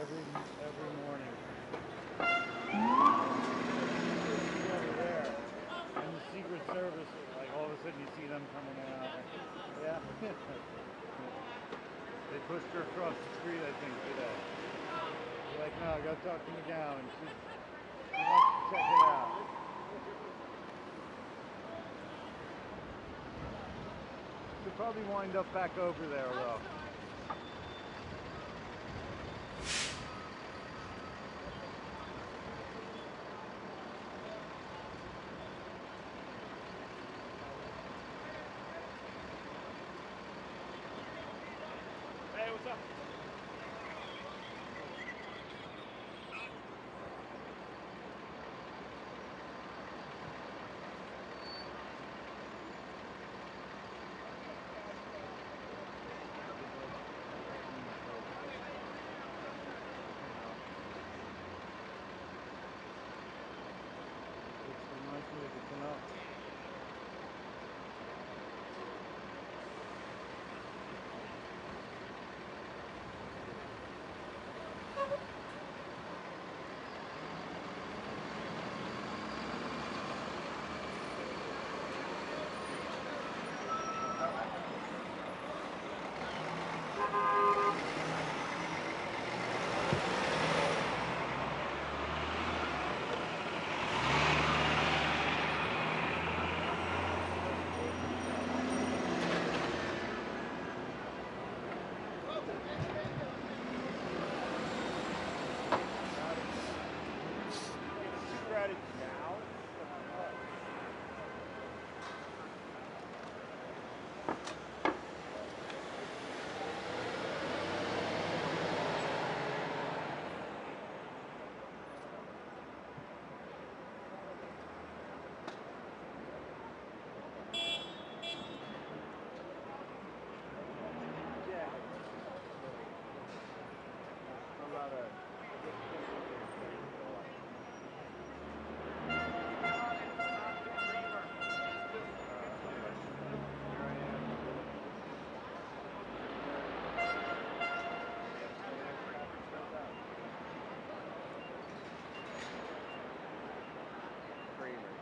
Every morning. Over there. And the Secret Service, like all of a sudden you see them coming out. Yeah. They pushed her across the street, I think, today. They're like, no, I gotta talk to McGowan. She wants to check it out. She'll probably wind up back over there, though. Hey, what's up? It's a nice music to know.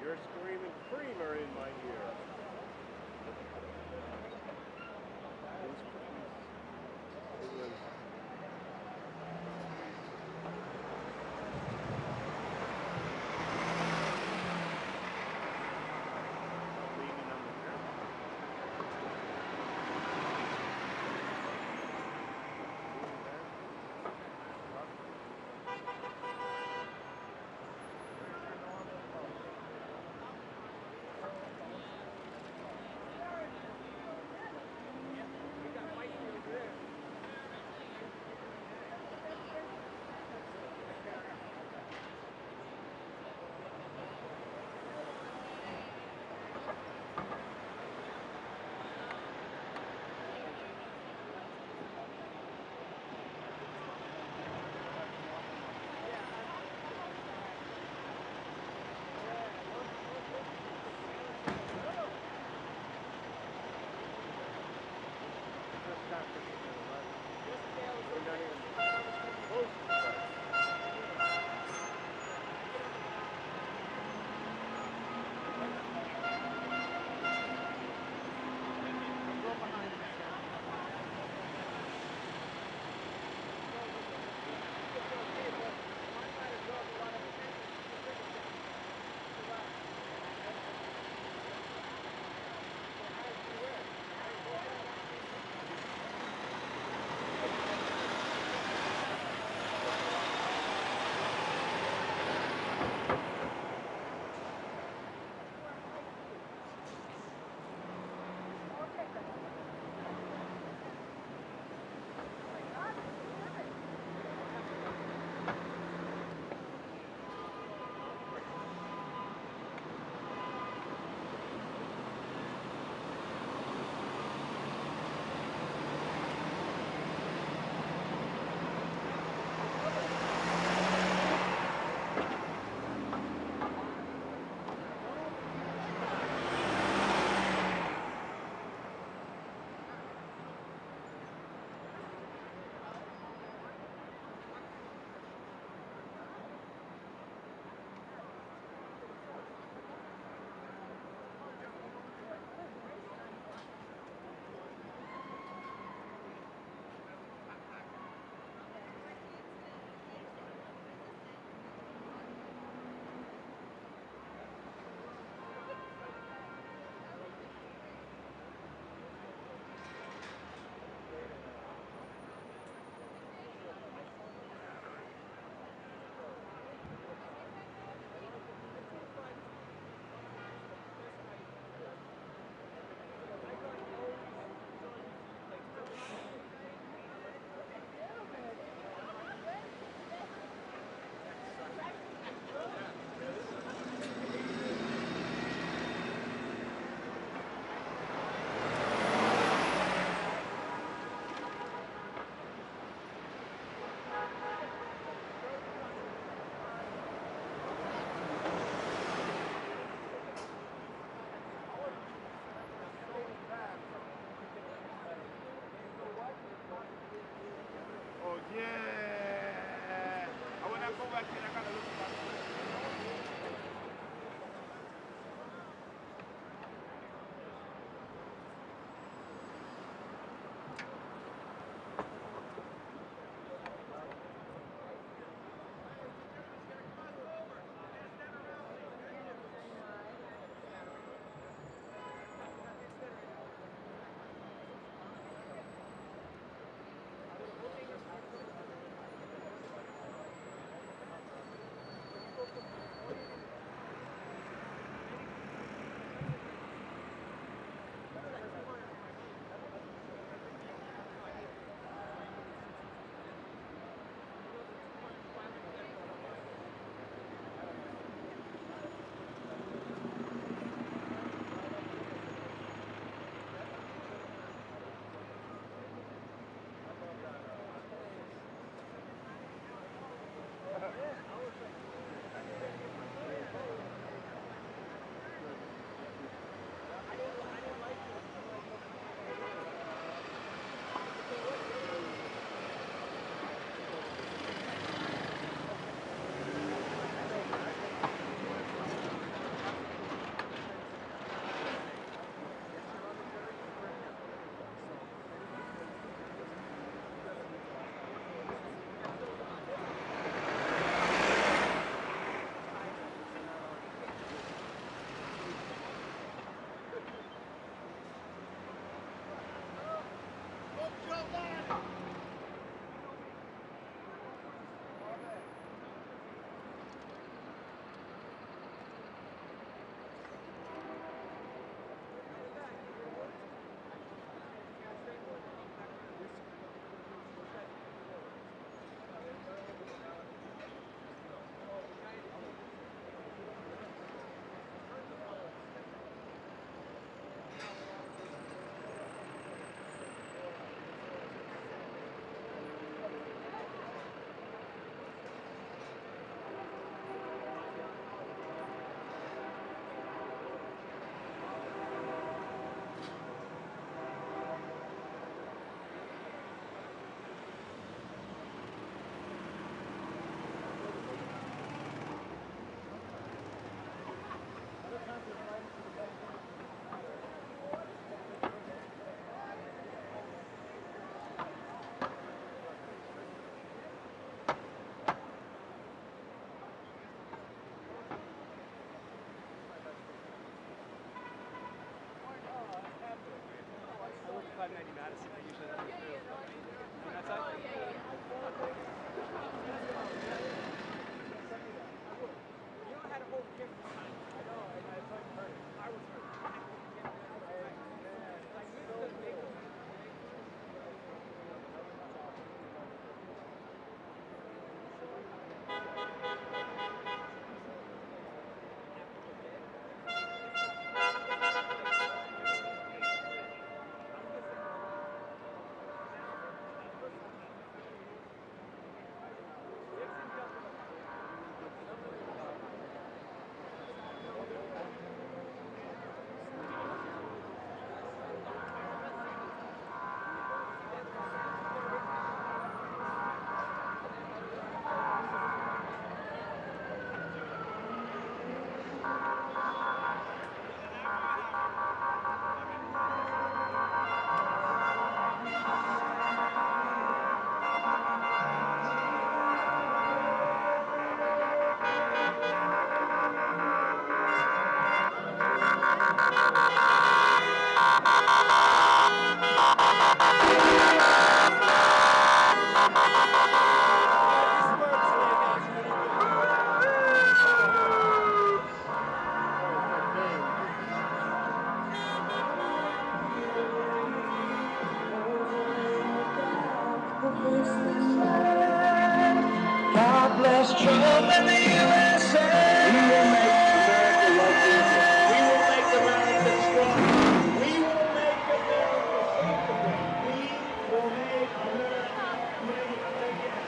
You're screaming creamer in my ear. It was leaning on the ground. 590 Madison. I usually let me through. And that's up. You know I had a whole gift behind it. I know, and I thought you heard it. I was hurt. I missed the big one. God bless Trump and the USA. We will make America strong. We will make America safe again. We will make America great again.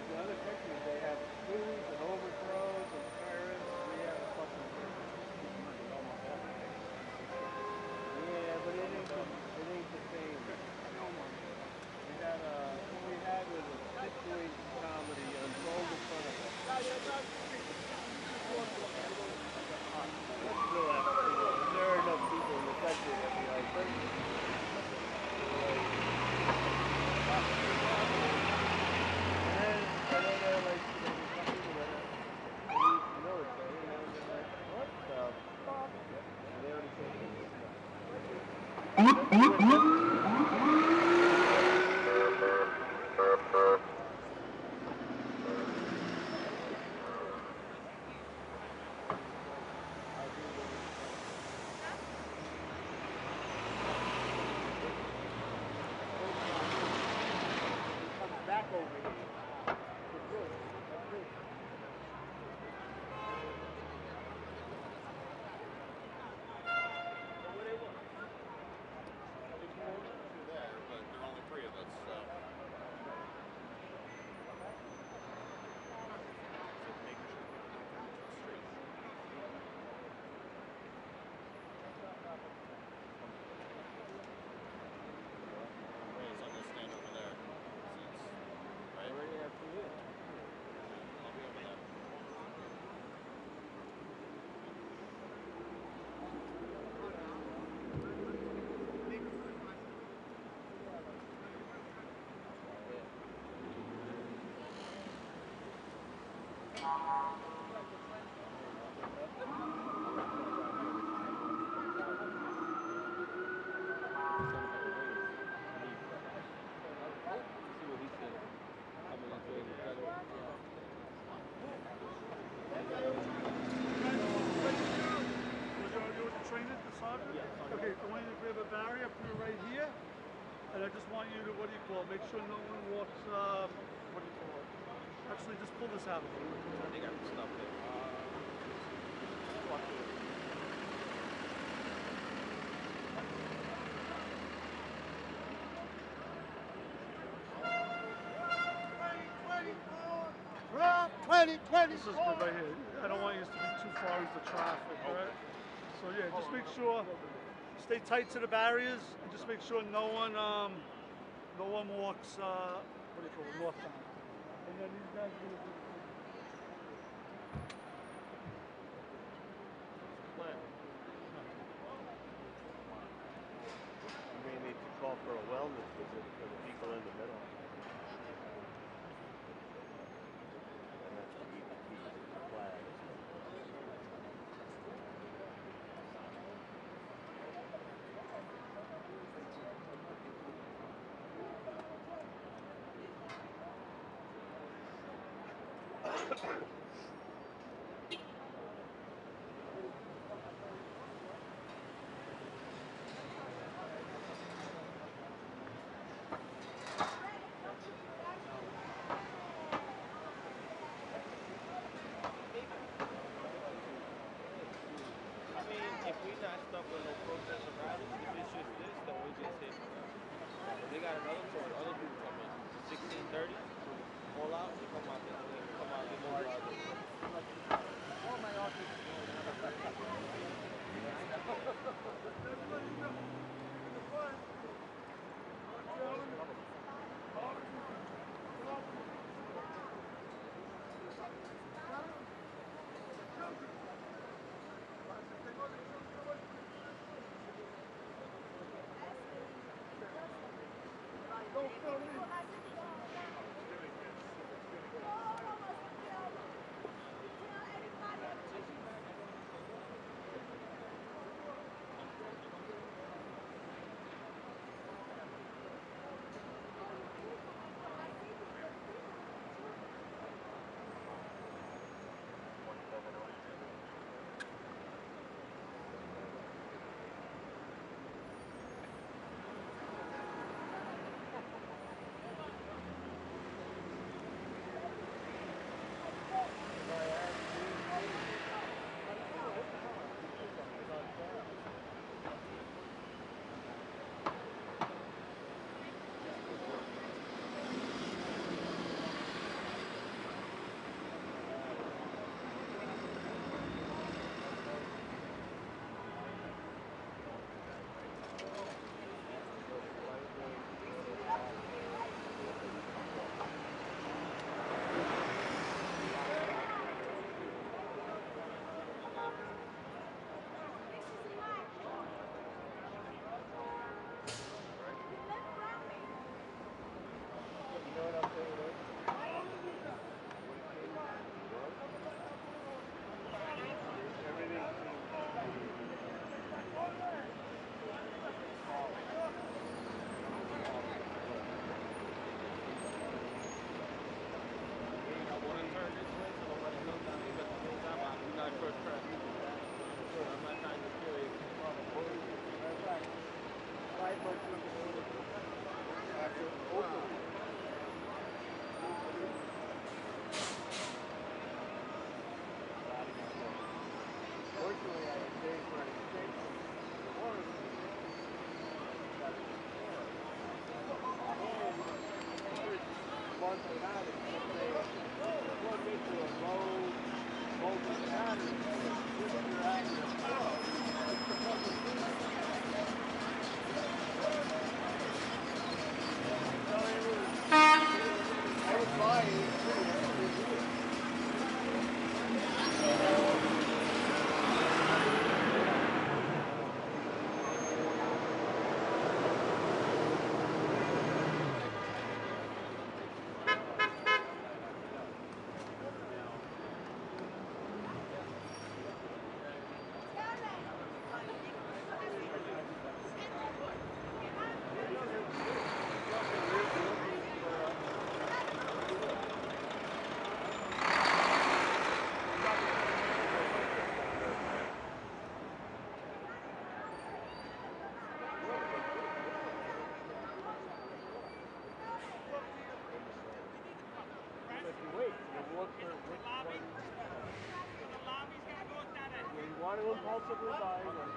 In other countries, they have coups and overthrows and tyrants. We have a fucking yeah, but it ain't the same. We had was a situation comedy unfolded in front of us. There are enough people in the country that be like, and then they're like, some people that leave the military, and then they're like, what the fuck? And they already say back over here. But there are only 3 of us, so. Making sure people don't come into the street. Right, so I'm gonna stand over there. Right? Already after you. I'll be over there. Trainer, the sergeant? Okay, I want you to grab a barrier, put it right here, and I just want you to, make sure no one walks, actually just pull this out. I think I can stop it. Trump 2020. This is good right here. I don't want you to be too far into traffic, right? So yeah, just make sure, stay tight to the barriers, and just make sure no one No one walks, what do you call it, northbound. And then these guys are going to do the same. Plan. You may need to call for a wellness visit for the people in the middle. And that's the EVPs, the flags. I mean, if we not stuck with no protest or rallies, if it's just this, then we just hit. If they got another tour, other people come in. 16:30, all out, they come out, they mobilize themselves. Oh, my office. Fortunately, I had paid for an extension of the warranty. Got it repaired. And once I got it, let's say, plug into a low voltage battery, if you're having a flow, it's the fucking thing. So I was buying it pretty every year. If you wait, you'll look for which one. You want to impulsively buy one.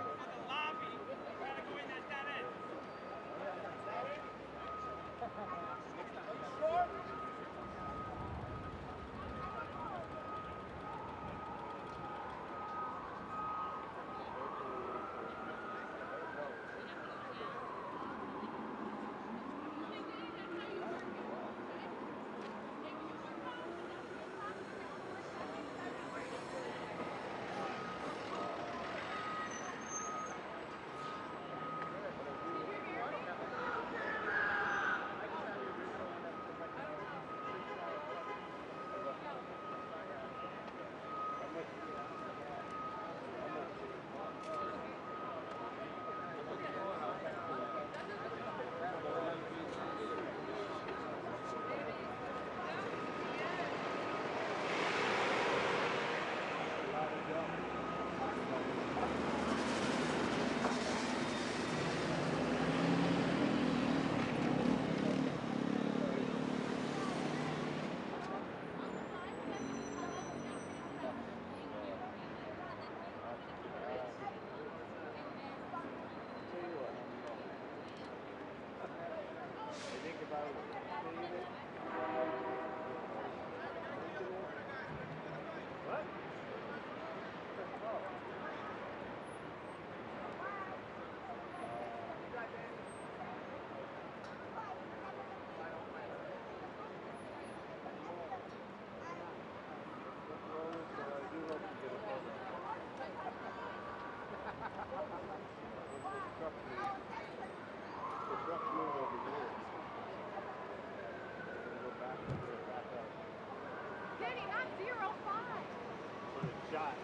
shot.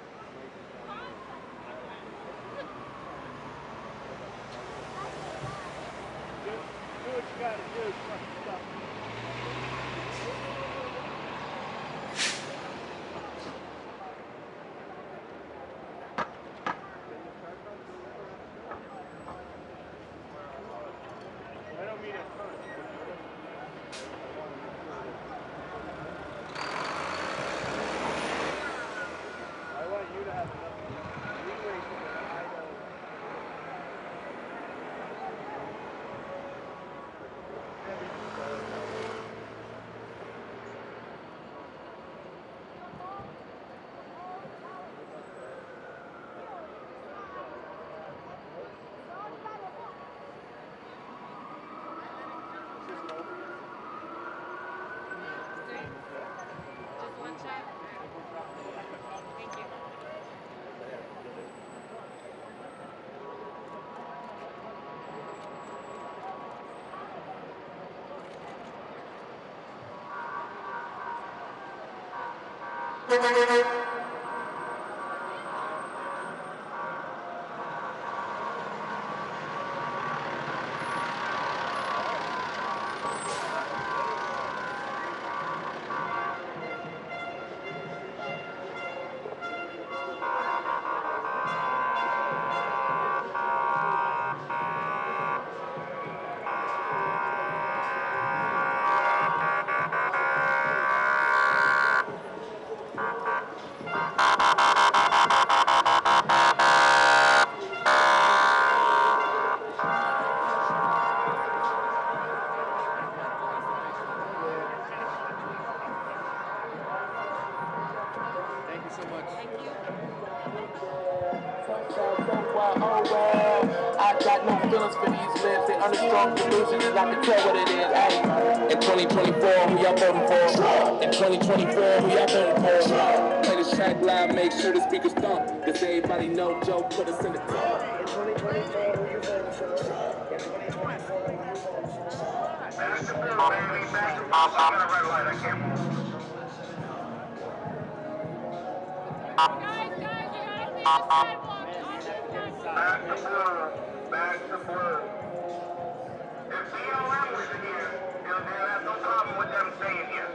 Do what you gotta do. Fucking stuff. I don't mean at first. I want you to have enough leeway so that I don't. Just one shot? Thank you. Thank you so much. Thank you. I got no feelings for these lips. They under strong delusions, and I can tell what it is. Hey, in 2024, who y'all voting for? In 2024, who y'all voting for? Play this track loud, make sure the speakers thump. Does everybody know Joe put us in the top? In 2024, who you voting for? In 2024, who you voting for? Back to blue, baby, back to blue. I got a red light, I can't move. Guys, you gotta clear the sidewalk. Man, you're gonna have to get Back inside. to blue, back to blue. If BLM was here, they'll have no problem with them staying here.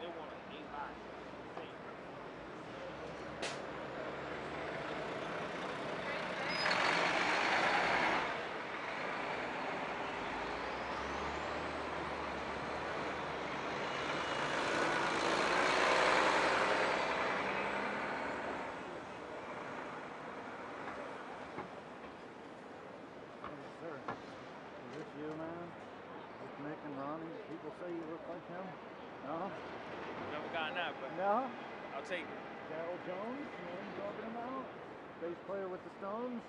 they want like 8 lives. Sir, is this you, man? Is Nick and Ronnie? People say you look like him? No? Never gotten that, but No? I'll take it. Carol Jones? You know what I'm talking about? Bass player with the Stones?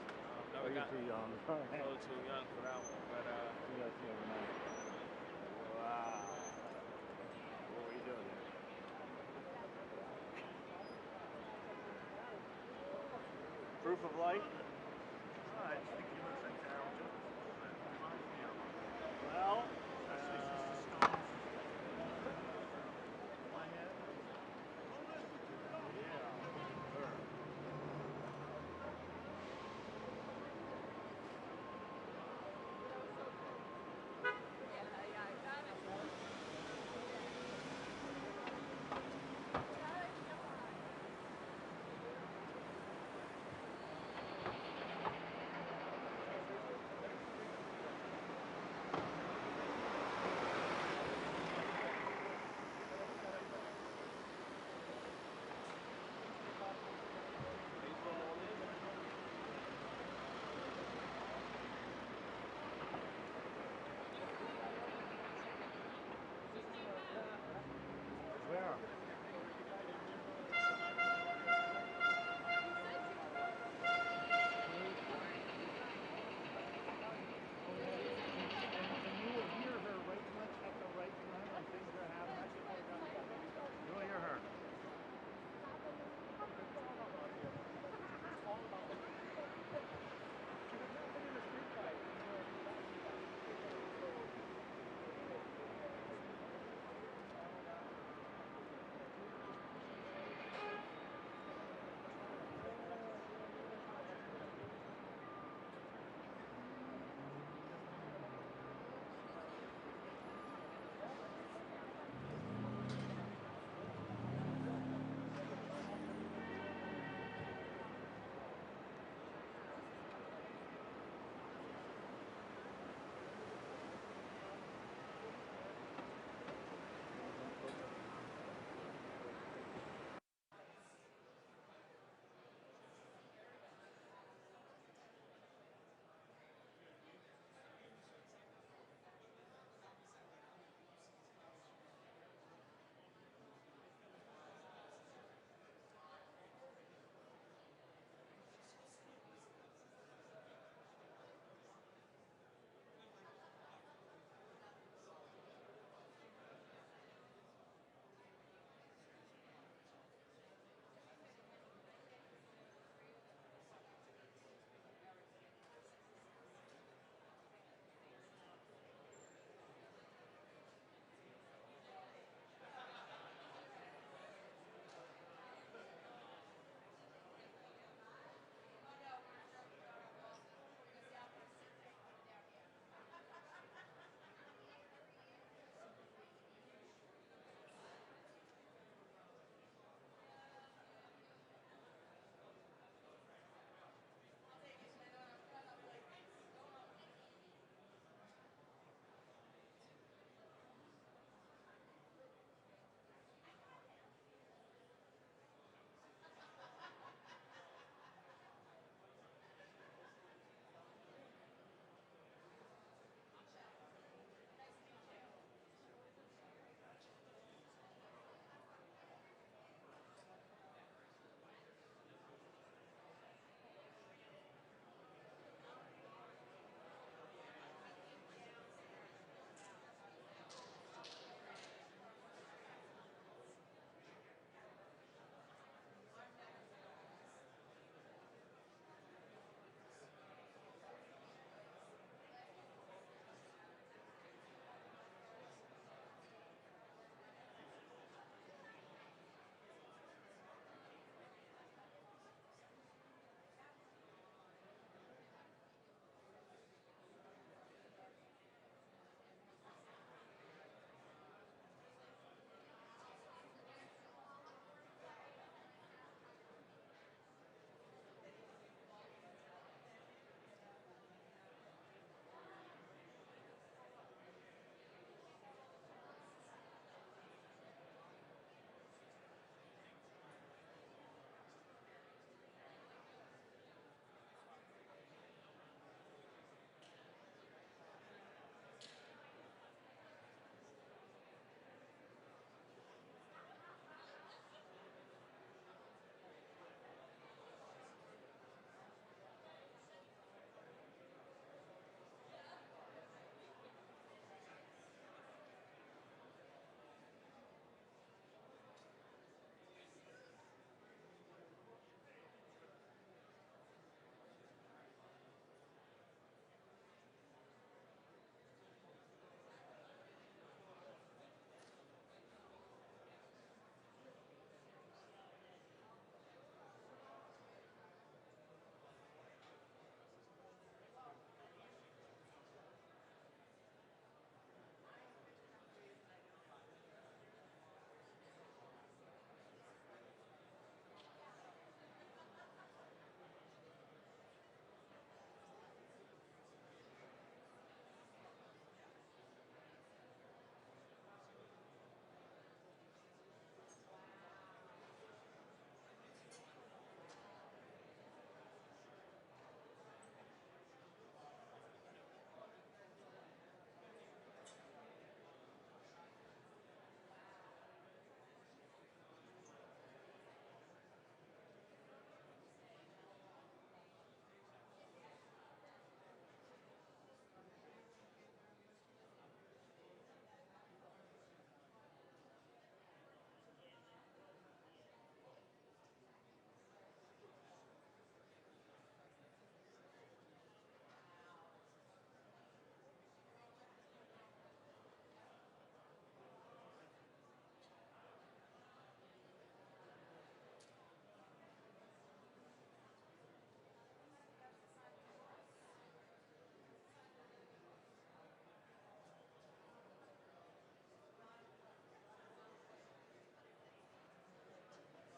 Never Or you're got too young? a little too young for that one, but See us the other night. Wow. What were you doing here? Proof of life? I just think he looks like Carol Jones a little bit. Reminds me of him. Well, Especially since the Stones. my head. Yeah. Sure.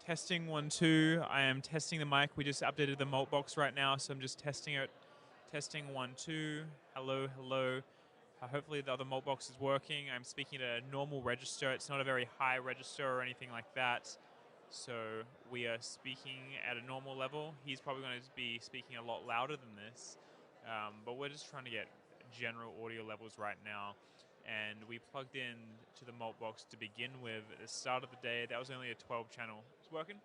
Testing 1 2. I am testing the mic. We just updated the mult box right now, so I'm just testing it. Testing 1 2. Hello, hello. Hopefully the other mult box is working. I'm speaking at a normal register. It's not a very high register or anything like that. So we are speaking at a normal level. He's probably going to be speaking a lot louder than this. But we're just trying to get general audio levels right now. And we plugged in to the mult box to begin with at the start of the day. That was only a 12 channel. It's working?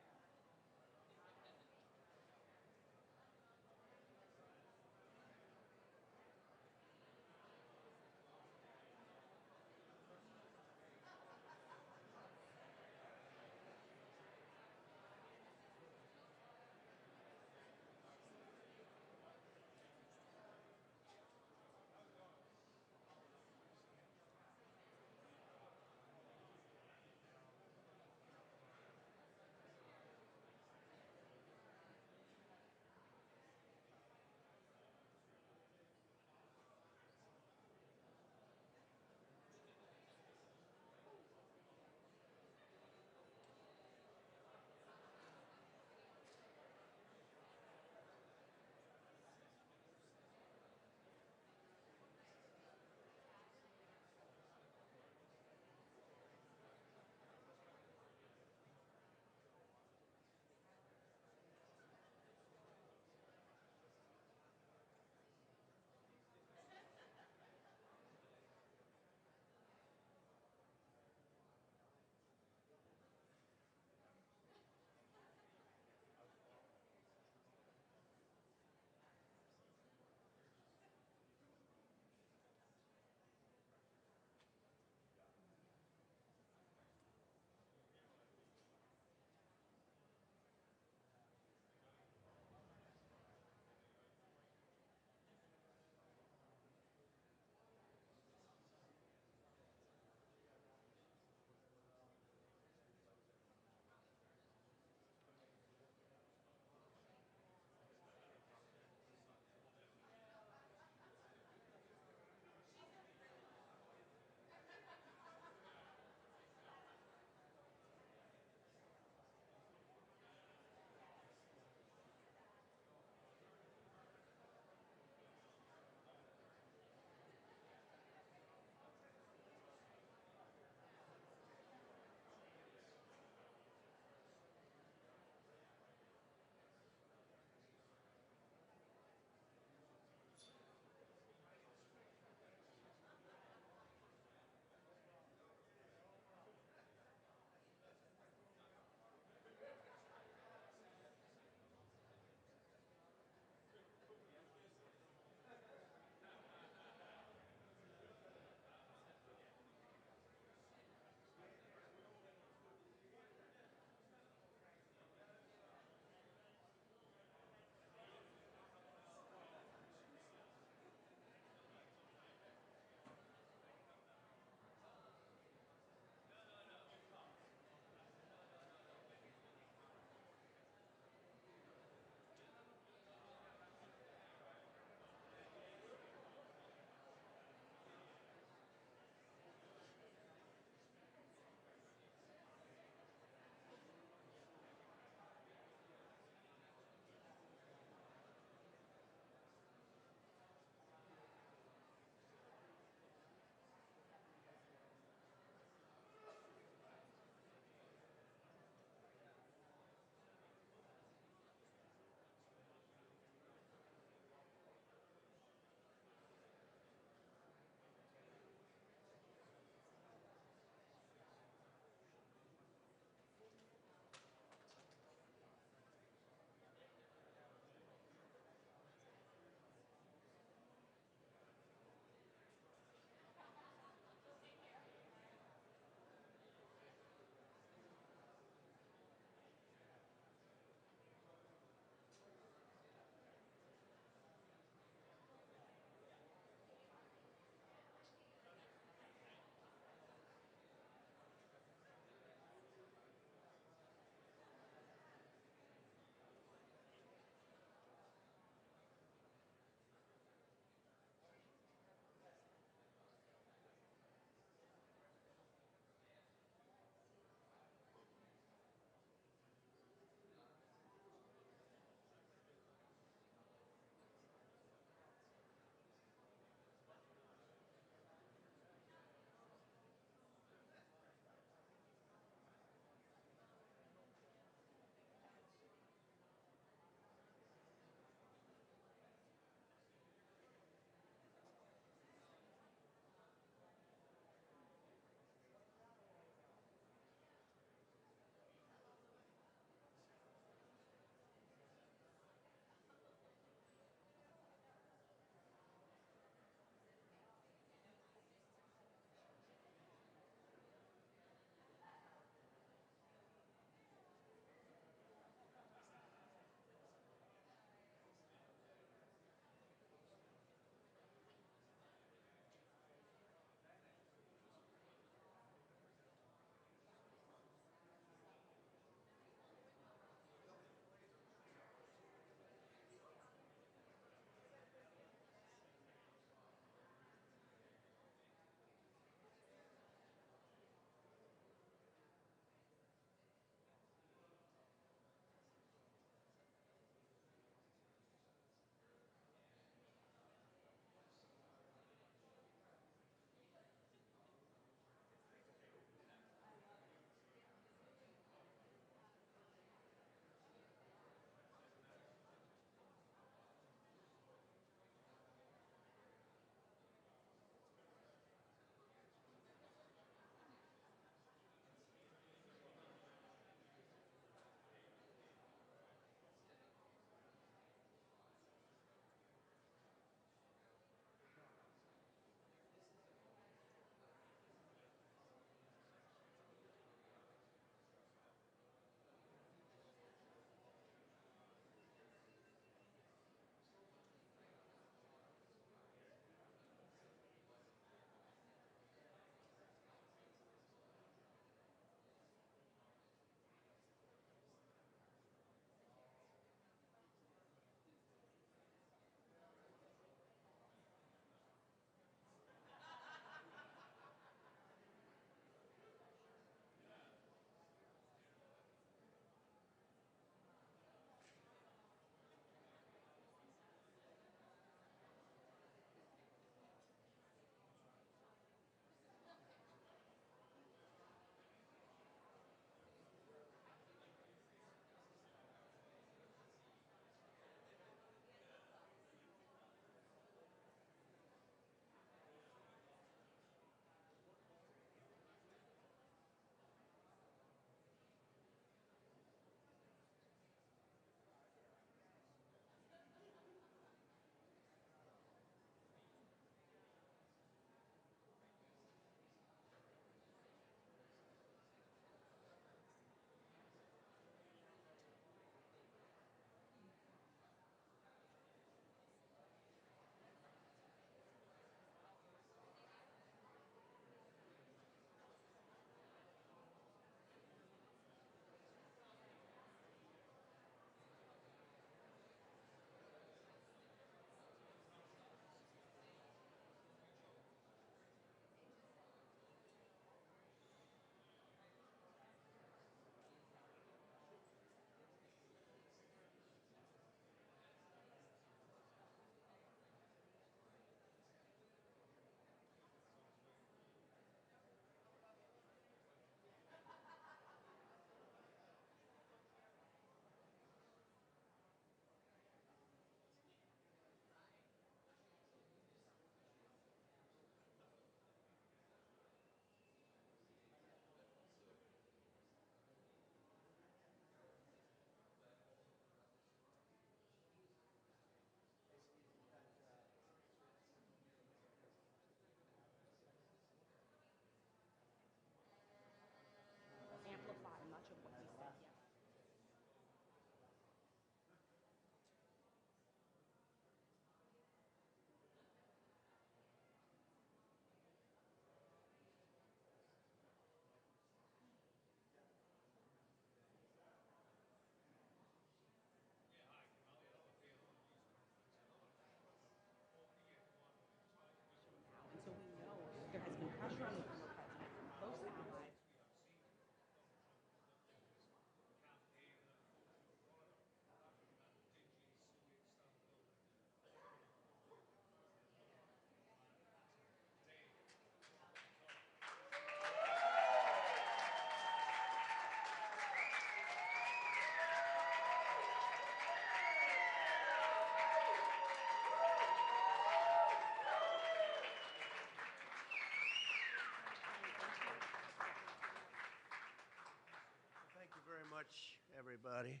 everybody.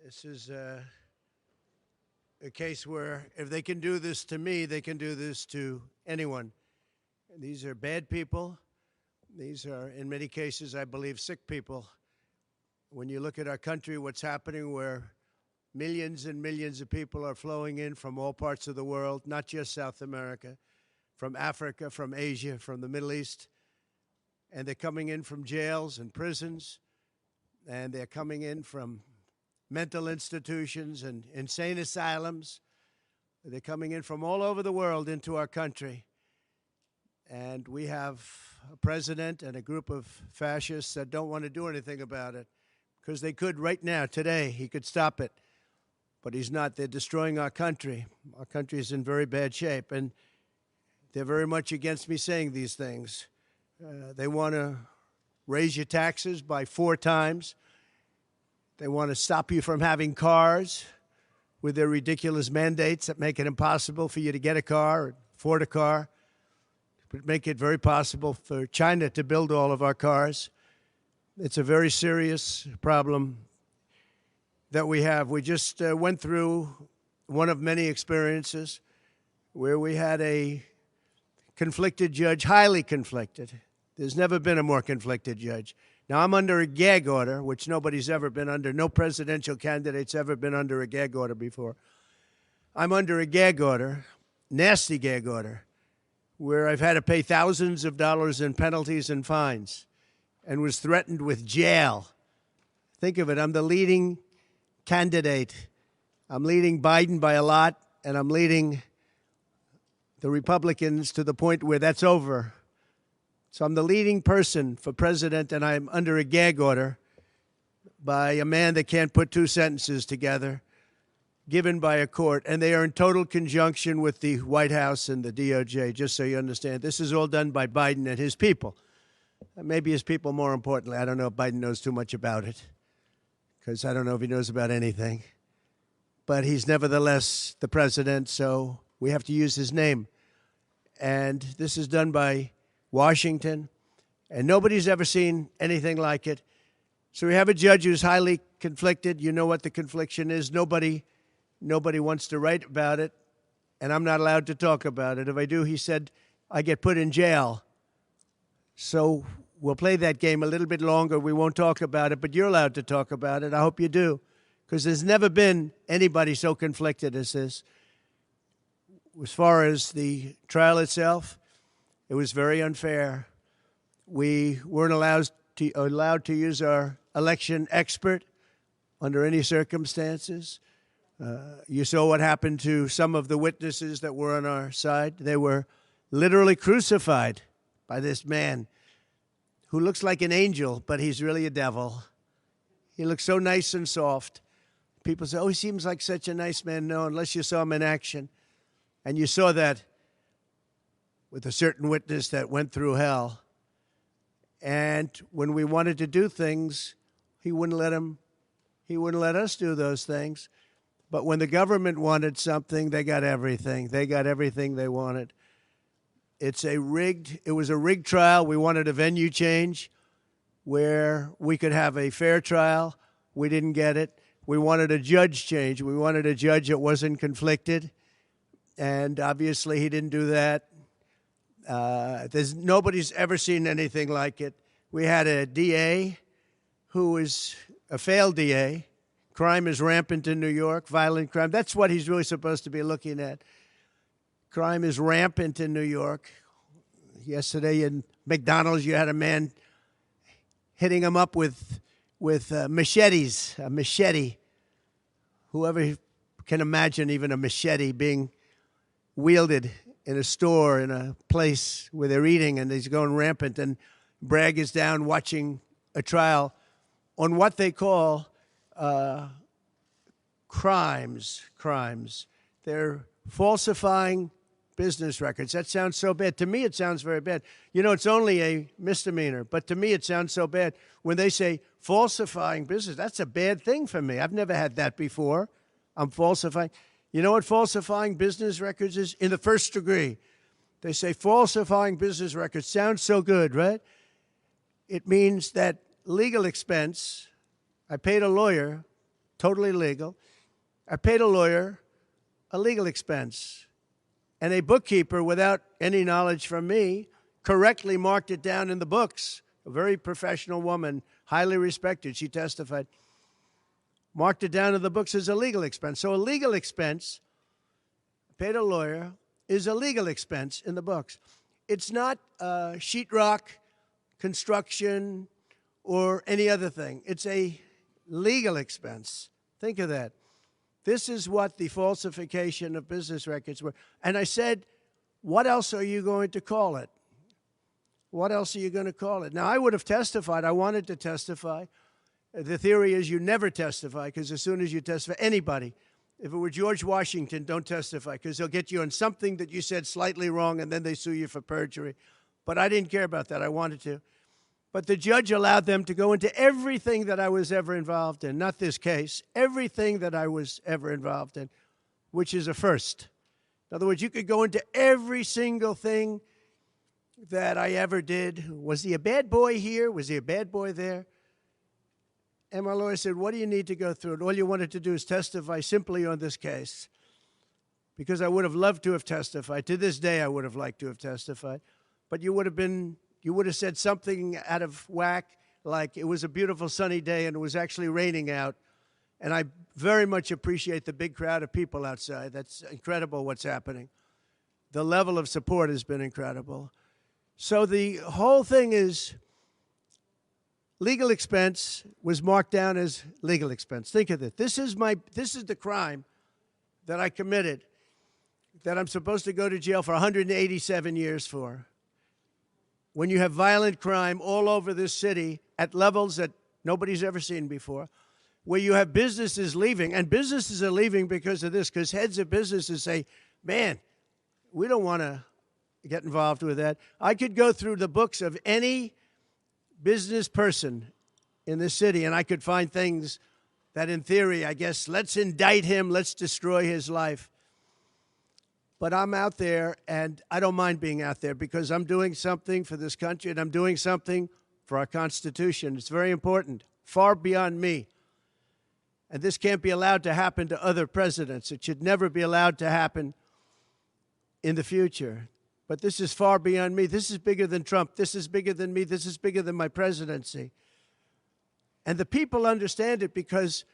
This is a case where if they can do this to me, they can do this to anyone. These are bad people. These are, in many cases, I believe, sick people. When you look at our country, what's happening where millions and millions of people are flowing in from all parts of the world, not just South America, from Africa, from Asia, from the Middle East, and they're coming in from jails and prisons, and they're coming in from mental institutions and insane asylums. They're coming in from all over the world into our country. And we have a president and a group of fascists that don't want to do anything about it because they could right now, today, he could stop it. But he's not. They're destroying our country. Our country is in very bad shape. And they're very much against me saying these things. They want to raise your taxes by 4 times. They want to stop you from having cars with their ridiculous mandates that make it impossible for you to get a car or afford a car. But make it very possible for China to build all of our cars. It's a very serious problem that we have. We just went through one of many experiences where we had a conflicted judge, highly conflicted. There's never been a more conflicted judge. Now, I'm under a gag order, which nobody's ever been under. No presidential candidate's ever been under a gag order before. I'm under a gag order, nasty gag order, where I've had to pay thousands of dollars in penalties and fines and was threatened with jail. Think of it. I'm the leading candidate. I'm leading Biden by a lot, and I'm leading the Republicans to the point where that's over. So I'm the leading person for president, and I'm under a gag order by a man that can't put 2 sentences together, given by a court, and they are in total conjunction with the White House and the DOJ, just so you understand. This is all done by Biden and his people. Maybe his people more importantly. I don't know if Biden knows too much about it, because I don't know if he knows about anything. But he's nevertheless the president, so we have to use his name. And this is done by Washington, and nobody's ever seen anything like it. So we have a judge who's highly conflicted. You know what the confliction is. Nobody wants to write about it, and I'm not allowed to talk about it. If I do, he said, I get put in jail. So we'll play that game a little bit longer. We won't talk about it, but you're allowed to talk about it. I hope you do, because there's never been anybody so conflicted as this. As far as the trial itself, it was very unfair. We weren't allowed to use our election expert under any circumstances. You saw what happened to some of the witnesses that were on our side. They were literally crucified by this man who looks like an angel, but he's really a devil. He looks so nice and soft. People say, oh, he seems like such a nice man. No, unless you saw him in action. And you saw that with a certain witness that went through hell. And when we wanted to do things, he wouldn't let us do those things. But when the government wanted something, they got everything. They got everything they wanted. It was a rigged trial. We wanted a venue change where we could have a fair trial. We didn't get it. We wanted a judge change. We wanted a judge that wasn't conflicted. And obviously he didn't do that. Nobody's ever seen anything like it. We had a DA who was a failed DA. Crime is rampant in New York, violent crime. That's what he's really supposed to be looking at. Crime is rampant in New York. Yesterday in McDonald's, you had a man hitting him up with machetes, a machete. Whoever can imagine even a machete being wielded in a store, in a place where they're eating, and he's going rampant. And Bragg is down watching a trial on what they call crimes. They're falsifying business records. That sounds so bad. To me, it sounds very bad. You know, it's only a misdemeanor, but to me, it sounds so bad. When they say falsifying business, that's a bad thing for me. I've never had that before. I'm falsifying. You know what falsifying business records is? In the first degree. They say falsifying business records. Sounds so good, right? It means that legal expense I paid a lawyer, totally legal. I paid a lawyer a legal expense. And a bookkeeper, without any knowledge from me, correctly marked it down in the books. A very professional woman, highly respected, she testified, marked it down in the books as a legal expense. So a legal expense, paid a lawyer, is a legal expense in the books. It's not sheetrock, construction, or any other thing. It's a legal expense. Think of that. This is what the falsification of business records were. And I said, what else are you going to call it? What else are you going to call it? Now, I would have testified. I wanted to testify. The theory is you never testify, because as soon as you testify, anybody, if it were George Washington, don't testify, because they'll get you on something that you said slightly wrong, and then they sue you for perjury. But I didn't care about that. I wanted to. But the judge allowed them to go into everything that I was ever involved in, not this case, everything that I was ever involved in, which is a first. In other words, you could go into every single thing that I ever did. Was he a bad boy here? Was he a bad boy there? And my lawyer said, what do you need to go through? And all you wanted to do is testify simply on this case, because I would have loved to have testified. To this day, I would have liked to have testified. But you would have said something out of whack, like it was a beautiful sunny day and it was actually raining out. And I very much appreciate the big crowd of people outside. That's incredible what's happening. The level of support has been incredible. So the whole thing is legal expense was marked down as legal expense. Think of it. This is the crime that I committed, that I'm supposed to go to jail for 187 years for. When you have violent crime all over this city at levels that nobody's ever seen before, where you have businesses leaving, and businesses are leaving because of this, because heads of businesses say, man, we don't want to get involved with that. I could go through the books of any business person in this city, and I could find things that, in theory, I guess, let's indict him, let's destroy his life. But I'm out there, and I don't mind being out there, because I'm doing something for this country, and I'm doing something for our Constitution. It's very important, far beyond me. And this can't be allowed to happen to other presidents. It should never be allowed to happen in the future. But this is far beyond me. This is bigger than Trump. This is bigger than me. This is bigger than my presidency. And the people understand it, because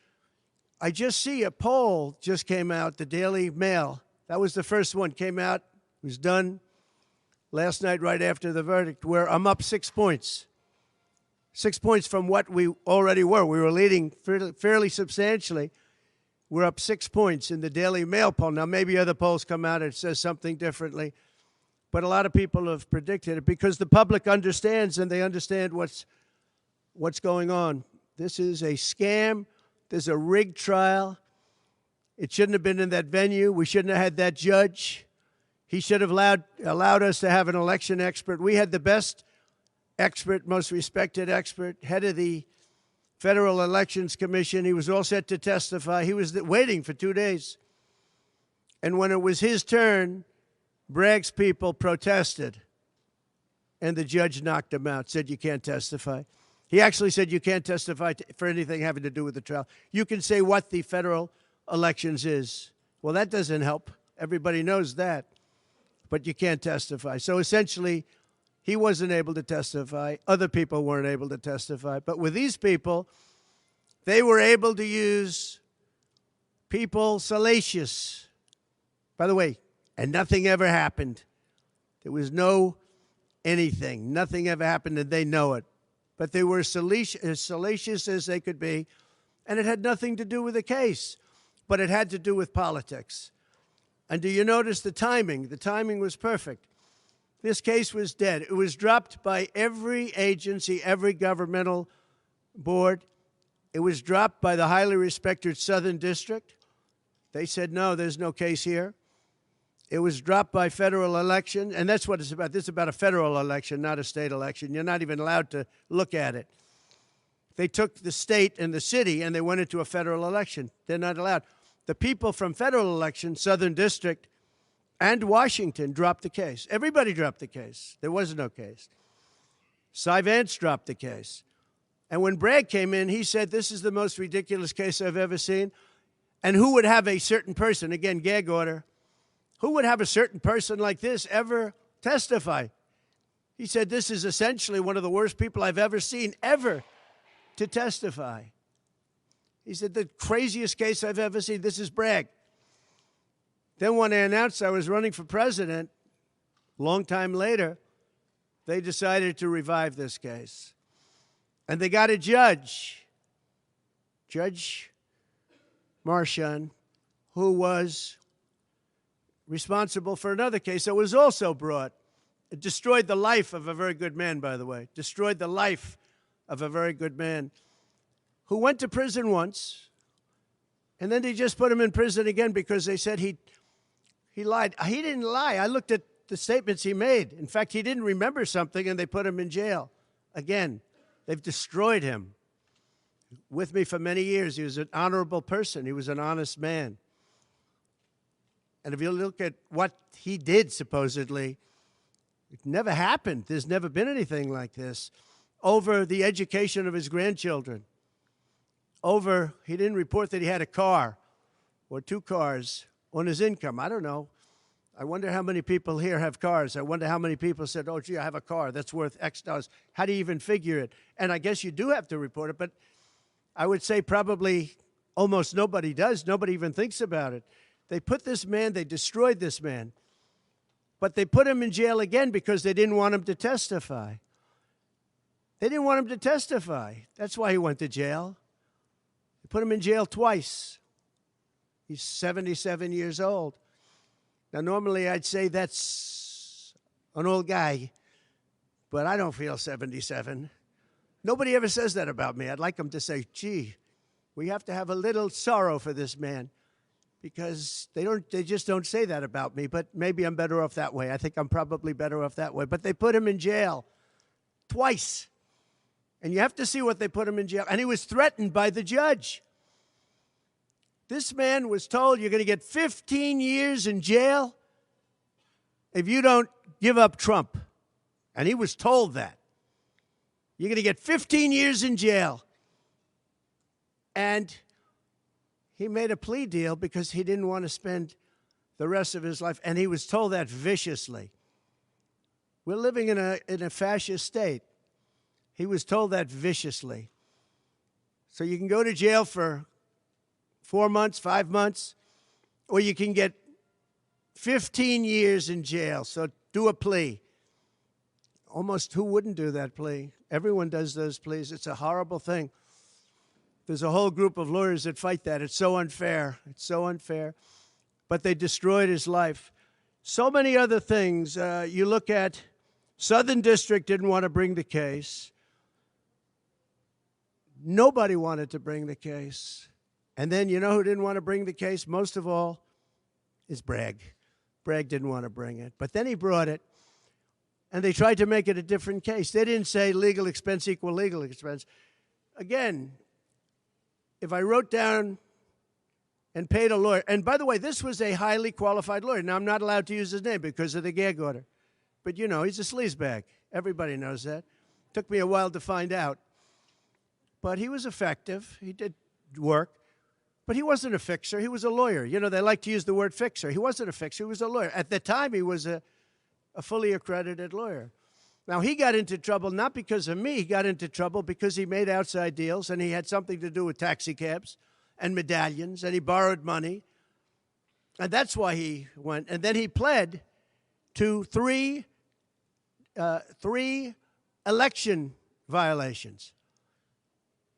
I just see a poll just came out, the Daily Mail. That was the first one, came out, was done last night right after the verdict, where I'm up 6 points. 6 points from what we already were. We were leading fairly substantially. We're up 6 points in the Daily Mail poll. Now, maybe other polls come out and it says something differently, but a lot of people have predicted it, because the public understands, and they understand what's going on. This is a scam. There's a rigged trial. It shouldn't have been in that venue. We shouldn't have had that judge. He should have allowed us to have an election expert. We had the best expert, most respected expert, head of the Federal Elections Commission. He was all set to testify. He was waiting for 2 days. And when it was his turn, Bragg's people protested, and the judge knocked him out, said you can't testify. He actually said you can't testify for anything having to do with the trial. You can say what the federal elections is. Well, that doesn't help. Everybody knows that. But you can't testify. So essentially, he wasn't able to testify. Other people weren't able to testify. But with these people, they were able to use people salacious. By the way, and nothing ever happened. There was no anything. Nothing ever happened, and they know it. But they were as salacious as they could be, and it had nothing to do with the case, but it had to do with politics. And do you notice the timing? The timing was perfect. This case was dead. It was dropped by every agency, every governmental board. It was dropped by the highly respected Southern District. They said, no, there's no case here. It was dropped by federal election, and that's what it's about. This is about a federal election, not a state election. You're not even allowed to look at it. They took the state and the city, and they went into a federal election. They're not allowed. The people from federal election, Southern District, and Washington dropped the case. Everybody dropped the case. There was no case. Cy Vance dropped the case. And when Bragg came in, he said, this is the most ridiculous case I've ever seen. And who would have a certain person, again, gag order, who would have a certain person like this ever testify? He said, this is essentially one of the worst people I've ever seen ever to testify. He said, the craziest case I've ever seen. This is Bragg. Then when I announced I was running for president, a long time later, they decided to revive this case. And they got a judge, Judge Marchand, who was responsible for another case that was also brought. It destroyed the life of a very good man, by the way. Destroyed the life of a very good man who went to prison once, and then they just put him in prison again because they said he lied. He didn't lie. I looked at the statements he made. In fact, he didn't remember something, and they put him in jail. Again, they've destroyed him. With me for many years, he was an honorable person. He was an honest man. And if you look at what he did, supposedly, it never happened. There's never been anything like this. Over the education of his grandchildren. He didn't report that he had a car or 2 cars on his income. I don't know. I wonder how many people here have cars. I wonder how many people said, oh, gee, I have a car that's worth X dollars. How do you even figure it? And I guess you do have to report it, but I would say probably almost nobody does. Nobody even thinks about it. They put this man, they destroyed this man, but they put him in jail again because they didn't want him to testify. They didn't want him to testify. That's why he went to jail. They put him in jail twice. He's 77 years old. Now, normally I'd say that's an old guy, but I don't feel 77. Nobody ever says that about me. I'd like them to say, gee, we have to have a little sorrow for this man, because they just don't say that about me, but maybe I'm better off that way. I think I'm probably better off that way. But they put him in jail twice. And you have to see what they put him in jail. And he was threatened by the judge. This man was told, you're going to get 15 years in jail if you don't give up Trump. And he was told that. You're going to get 15 years in jail. And he made a plea deal because he didn't want to spend the rest of his life. And he was told that viciously. We're living in a fascist state. He was told that viciously. So you can go to jail for 4 months, 5 months, or you can get 15 years in jail. So do a plea. Almost who wouldn't do that plea? Everyone does those pleas. It's a horrible thing. There's a whole group of lawyers that fight that. It's so unfair. It's so unfair. But they destroyed his life. So many other things. You look at Southern District didn't want to bring the case. Nobody wanted to bring the case. And then you know who didn't want to bring the case? Most of all is Bragg. Bragg didn't want to bring it. But then he brought it, and they tried to make it a different case. They didn't say legal expense equal legal expense. Again, if I wrote down and paid a lawyer, and by the way, this was a highly qualified lawyer. Now, I'm not allowed to use his name because of the gag order. But, you know, he's a sleazebag. Everybody knows that. Took me a while to find out. But he was effective. He did work. But he wasn't a fixer. He was a lawyer. You know, they like to use the word fixer. He wasn't a fixer. He was a lawyer. At the time, he was a fully accredited lawyer. Now, he got into trouble not because of me. He got into trouble because he made outside deals, and he had something to do with taxi cabs and medallions, and he borrowed money. And that's why he went. And then he pled to three election violations.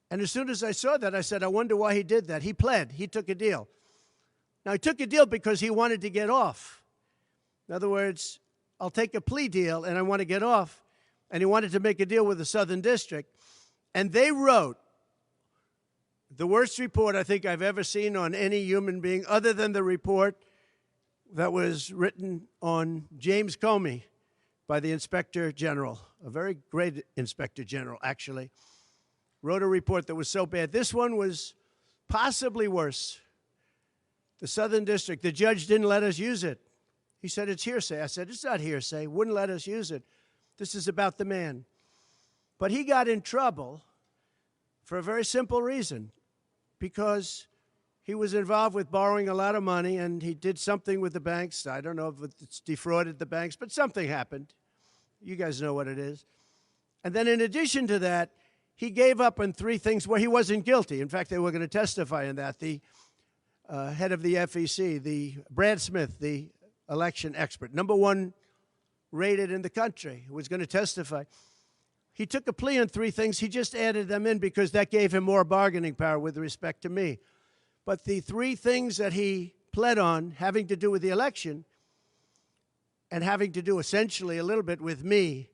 And as soon as I saw that, I said, I wonder why he did that. He pled. He took a deal. Now, he took a deal because he wanted to get off. In other words, I'll take a plea deal, and I want to get off. And he wanted to make a deal with the Southern District. And they wrote the worst report I think I've ever seen on any human being, other than the report that was written on James Comey by the Inspector General, a very great Inspector General, actually. Wrote a report that was so bad. This one was possibly worse. The Southern District, the judge didn't let us use it. He said, it's hearsay. I said, it's not hearsay. Wouldn't let us use it. This is about the man. But he got in trouble for a very simple reason, because he was involved with borrowing a lot of money, and he did something with the banks. I don't know if it's defrauded the banks, but something happened. You guys know what it is. And then in addition to that, he gave up on 3 things where he wasn't guilty. In fact, they were going to testify in that. The head of the FEC, the Brad Smith, the election expert, #1 rated in the country, who was going to testify. He took a plea on 3 things. He just added them in because that gave him more bargaining power with respect to me. But the 3 things that he pled on, having to do with the election and having to do essentially a little bit with me,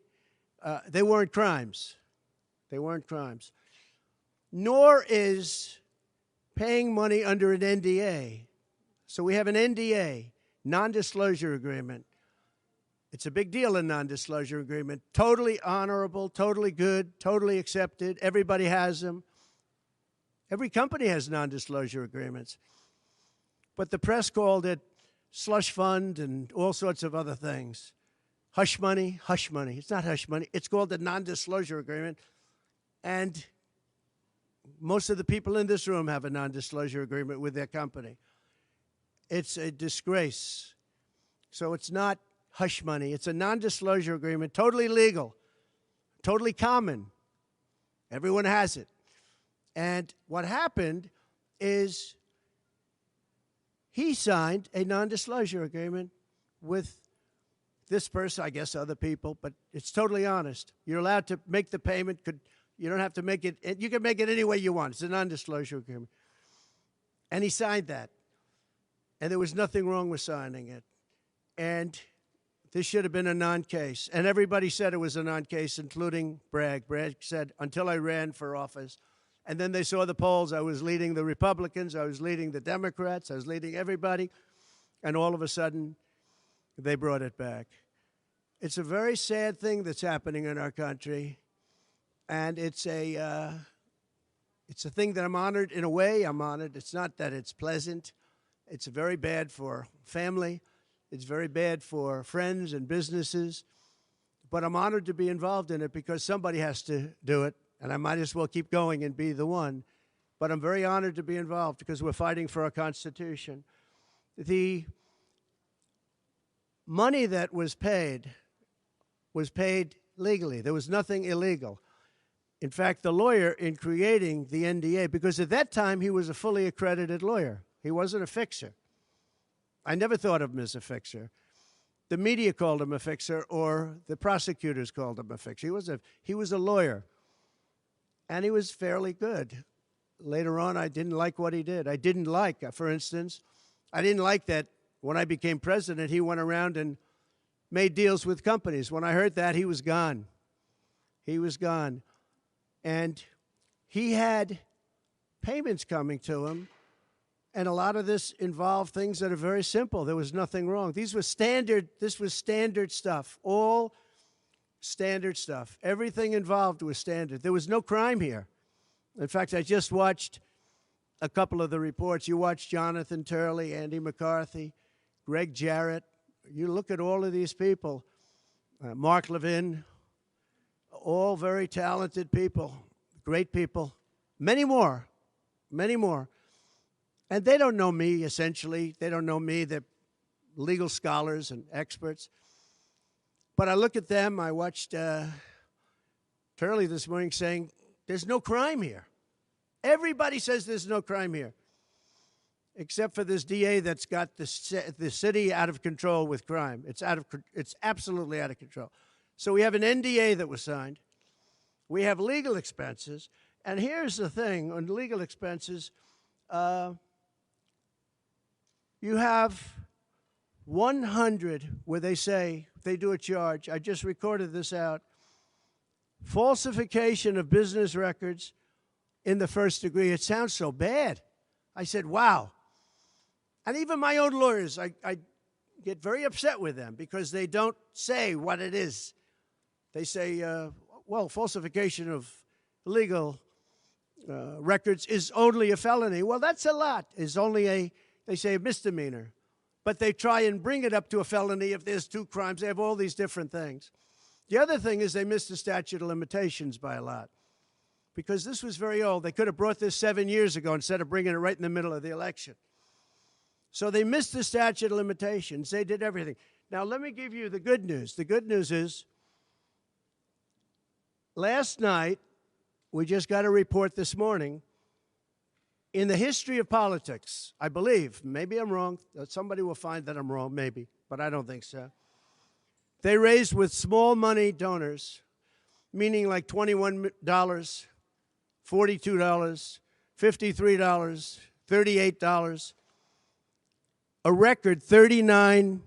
they weren't crimes. They weren't crimes. Nor is paying money under an NDA. So we have an NDA, non-disclosure agreement. It's a big deal, a non-disclosure agreement. Totally honorable, totally good, totally accepted. Everybody has them. Every company has non-disclosure agreements. But the press called it slush fund and all sorts of other things. Hush money, hush money. It's not hush money. It's called a non-disclosure agreement. And most of the people in this room have a non-disclosure agreement with their company. It's a disgrace. So it's not hush money. It's a non-disclosure agreement, totally legal, totally common. Everyone has it. And what happened is he signed a non-disclosure agreement with this person, I guess other people, but it's totally honest. You're allowed to make the payment. You don't have to make it. You can make it any way you want. It's a non-disclosure agreement. And he signed that. And there was nothing wrong with signing it. And this should have been a non-case. And everybody said it was a non-case, including Bragg. Bragg said, until I ran for office. And then they saw the polls. I was leading the Republicans. I was leading the Democrats. I was leading everybody. And all of a sudden, they brought it back. It's a very sad thing that's happening in our country. And it's a thing that I'm honored. In a way, I'm honored. It's not that it's pleasant. It's very bad for family. It's very bad for friends and businesses. But I'm honored to be involved in it because somebody has to do it. And I might as well keep going and be the one. But I'm very honored to be involved because we're fighting for our Constitution. The money that was paid legally. There was nothing illegal. In fact, the lawyer in creating the NDA, because at that time he was a fully accredited lawyer. He wasn't a fixer. I never thought of him as a fixer. The media called him a fixer, or the prosecutors called him a fixer. He was a lawyer. And he was fairly good. Later on, I didn't like what he did. I didn't like, for instance, I didn't like that when I became president, he went around and made deals with companies. When I heard that, he was gone. He was gone. And he had payments coming to him, and a lot of this involved things that are very simple. There was nothing wrong. This was standard stuff, all standard stuff. Everything involved was standard. There was no crime here. In fact, I just watched a couple of the reports. You watched Jonathan Turley, Andy McCarthy, Greg Jarrett. You look at all of these people, Mark Levin, all very talented people, great people, many more. And they don't know me, essentially. They don't know me. They're legal scholars and experts. But I look at them. I watched Turley this morning saying, there's no crime here. Everybody says there's no crime here, except for this DA that's got the city out of control with crime. It's absolutely out of control. So we have an NDA that was signed. We have legal expenses. And here's the thing on legal expenses. You have 100 where they say, they do a charge. I just recorded this out. Falsification of business records in the first degree. It sounds so bad. I said, wow. And even my own lawyers, I get very upset with them because they don't say what it is. They say, well, falsification of legal records is only a felony. Well, that's a lot. It's only they say a misdemeanor. But they try and bring it up to a felony if there's 2 crimes. They have all these different things. The other thing is they miss the statute of limitations by a lot. because this was very old. They could have brought this 7 years ago instead of bringing it right in the middle of the election. So they missed the statute of limitations. They did everything. Now, let me give you the good news. The good news is, last night, we just got a report this morning, in the history of politics, I believe, maybe I'm wrong, somebody will find that I'm wrong, maybe, but I don't think so. They raised with small money donors, meaning like $21, $42, $53, $38, a record $39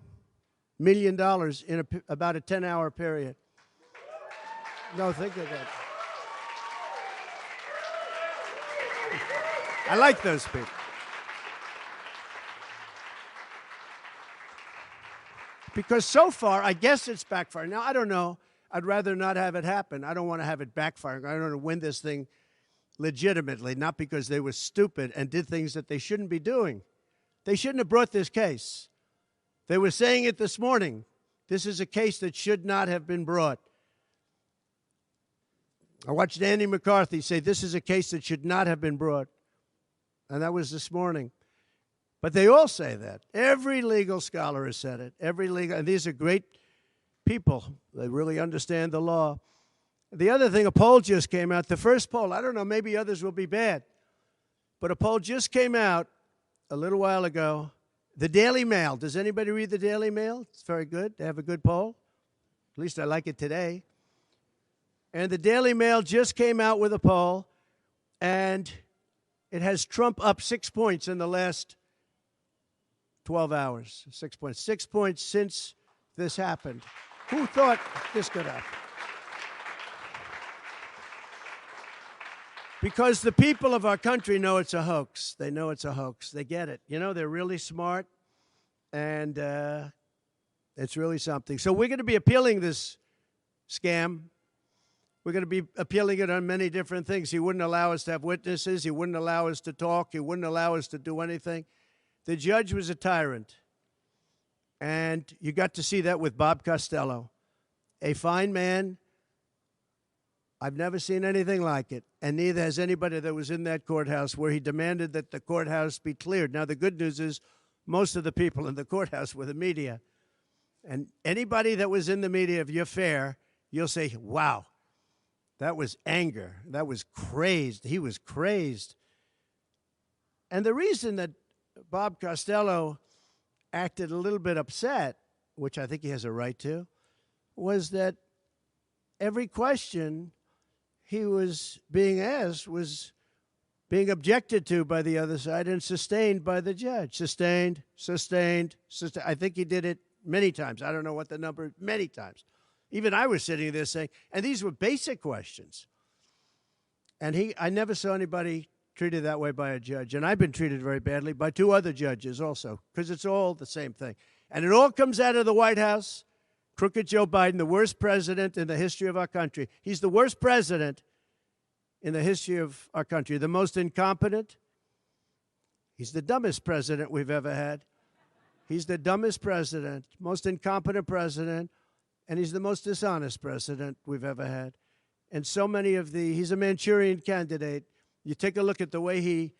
million in about a 10-hour period. No, think of that. I like those people. Because so far, I guess it's backfiring. Now, I don't know. I'd rather not have it happen. I don't want to have it backfiring. I don't want to win this thing legitimately, not because they were stupid and did things that they shouldn't be doing. They shouldn't have brought this case. They were saying it this morning. This is a case that should not have been brought. I watched Andy McCarthy say this is a case that should not have been brought. And that was this morning. But they all say that. Every legal scholar has said it. And these are great people. They really understand the law. The other thing, a poll just came out. The first poll, I don't know, maybe others will be bad. But a poll just came out a little while ago. The Daily Mail. Does anybody read the Daily Mail? It's very good. They have a good poll. At least I like it today. And the Daily Mail just came out with a poll, and it has Trump up 6 points in the last 12 hours. 6 points. 6 points since this happened. Who thought this could happen? Because the people of our country know it's a hoax. They know it's a hoax. They get it. You know, they're really smart, and it's really something. So we're going to be appealing this scam. We're going to be appealing it on many different things. He wouldn't allow us to have witnesses. He wouldn't allow us to talk. He wouldn't allow us to do anything. The judge was a tyrant. And you got to see that with Bob Costello, a fine man. I've never seen anything like it. And neither has anybody that was in that courthouse, where he demanded that the courthouse be cleared. Now, the good news is most of the people in the courthouse were the media. And anybody that was in the media, if you're fair, you'll say, wow. That was anger. That was crazed. He was crazed. And the reason that Bob Costello acted a little bit upset, which I think he has a right to, was that every question he was being asked was being objected to by the other side and sustained by the judge. Sustained. I think he did it many times. I don't know what the number, many times. Even I was sitting there saying, and these were basic questions. And I never saw anybody treated that way by a judge. And I've been treated very badly by 2 other judges also, because it's all the same thing. And it all comes out of the White House. Crooked Joe Biden, the worst president in the history of our country. He's the worst president in the history of our country. The most incompetent. He's the dumbest president we've ever had. He's the dumbest president, most incompetent president. And he's the most dishonest president we've ever had. And so many of he's a Manchurian candidate. You take a look at the way he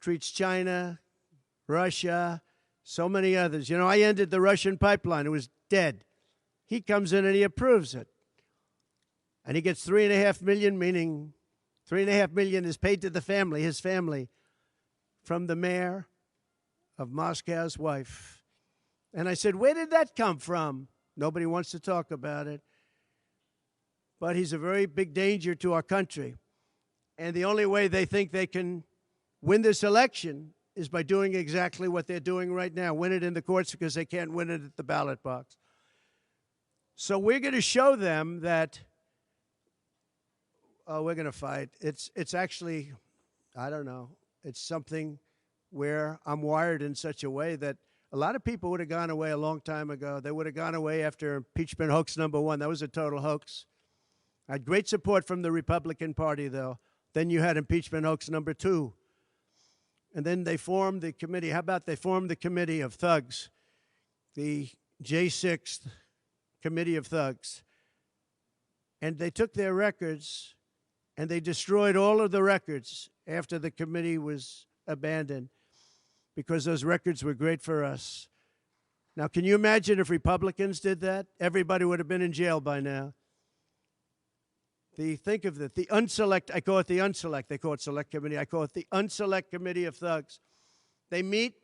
treats China, Russia, so many others. You know, I ended the Russian pipeline. It was dead. He comes in and he approves it. And he gets $3.5 million, meaning $3.5 million is paid to the family, his family, from the mayor of Moscow's wife. And I said, where did that come from? Nobody wants to talk about it. But he's a very big danger to our country. And the only way they think they can win this election is by doing exactly what they're doing right now. Win it in the courts because they can't win it at the ballot box. So we're going to show them that, we're going to fight. It's actually, I don't know, it's something where I'm wired in such a way that a lot of people would have gone away a long time ago. They would have gone away after impeachment hoax number 1. That was a total hoax. I had great support from the Republican Party, though. Then you had impeachment hoax number 2. And then they formed the committee. How about they formed the committee of thugs, the J6 committee of thugs. And they took their records and they destroyed all of the records after the committee was abandoned because those records were great for us. Now, can you imagine if Republicans did that? Everybody would have been in jail by now. Think of it, the unselect, I call it the unselect, they call it select committee, I call it the unselect committee of thugs. They meet,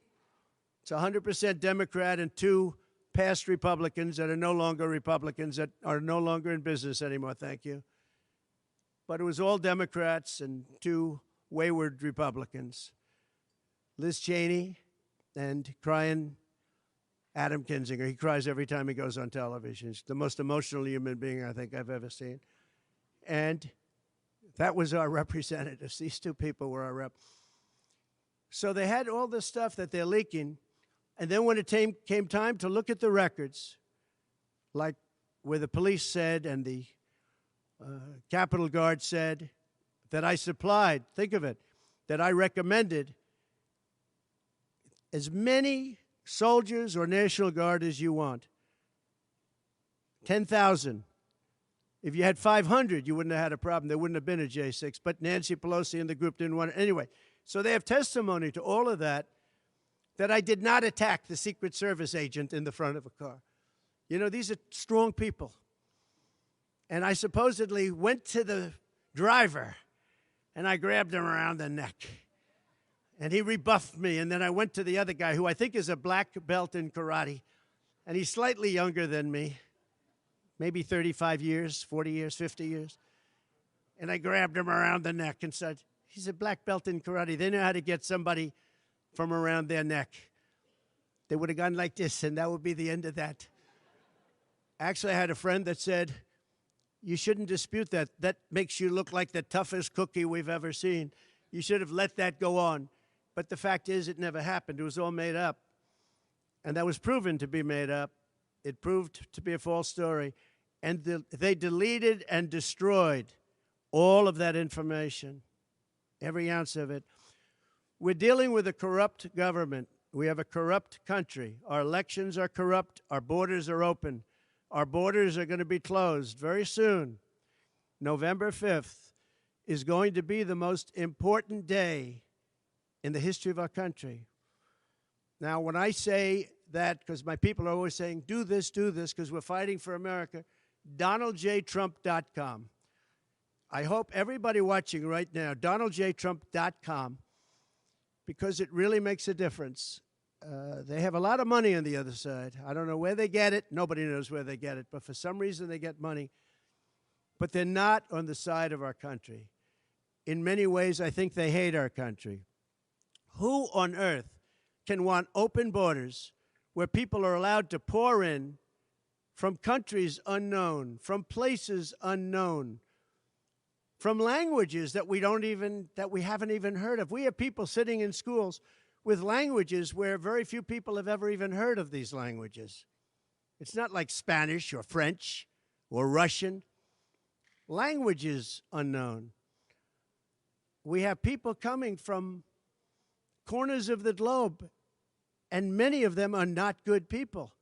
it's 100% Democrat and 2 past Republicans that are no longer Republicans, that are no longer in business anymore, thank you. But it was all Democrats and 2 wayward Republicans. Liz Cheney and crying Adam Kinzinger. He cries every time he goes on television. He's the most emotional human being I think I've ever seen. And that was our representatives. These 2 people were our rep. So they had all this stuff that they're leaking. And then when it came time to look at the records, like where the police said and the Capitol Guard said that I supplied, think of it, that I recommended as many soldiers or National Guard as you want. 10,000. If you had 500, you wouldn't have had a problem. There wouldn't have been a J6. But Nancy Pelosi and the group didn't want it. Anyway, so they have testimony to all of that, that I did not attack the Secret Service agent in the front of a car. You know, these are strong people. And I supposedly went to the driver, and I grabbed him around the neck. And he rebuffed me. And then I went to the other guy, who I think is a black belt in karate. And he's slightly younger than me. Maybe 35 years, 40 years, 50 years. And I grabbed him around the neck and said, he's a black belt in karate. They know how to get somebody from around their neck. They would have gone like this, and that would be the end of that. Actually, I had a friend that said, you shouldn't dispute that. That makes you look like the toughest cookie we've ever seen. You should have let that go on. But the fact is, it never happened. It was all made up. And that was proven to be made up. It proved to be a false story. And they deleted and destroyed all of that information, every ounce of it. We're dealing with a corrupt government. We have a corrupt country. Our elections are corrupt. Our borders are open. Our borders are going to be closed very soon. November 5th is going to be the most important day in the history of our country. Now, when I say that, because my people are always saying, do this, because we're fighting for America, DonaldJTrump.com. I hope everybody watching right now, DonaldJTrump.com, because it really makes a difference. They have a lot of money on the other side. I don't know where they get it. Nobody knows where they get it. But for some reason, they get money. But they're not on the side of our country. In many ways, I think they hate our country. Who on earth can want open borders where people are allowed to pour in from countries unknown, from places unknown, from languages that we haven't even heard of? We have people sitting in schools with languages where very few people have ever even heard of these languages. It's not like Spanish or French or Russian. Languages unknown. We have people coming from corners of the globe, and many of them are not good people.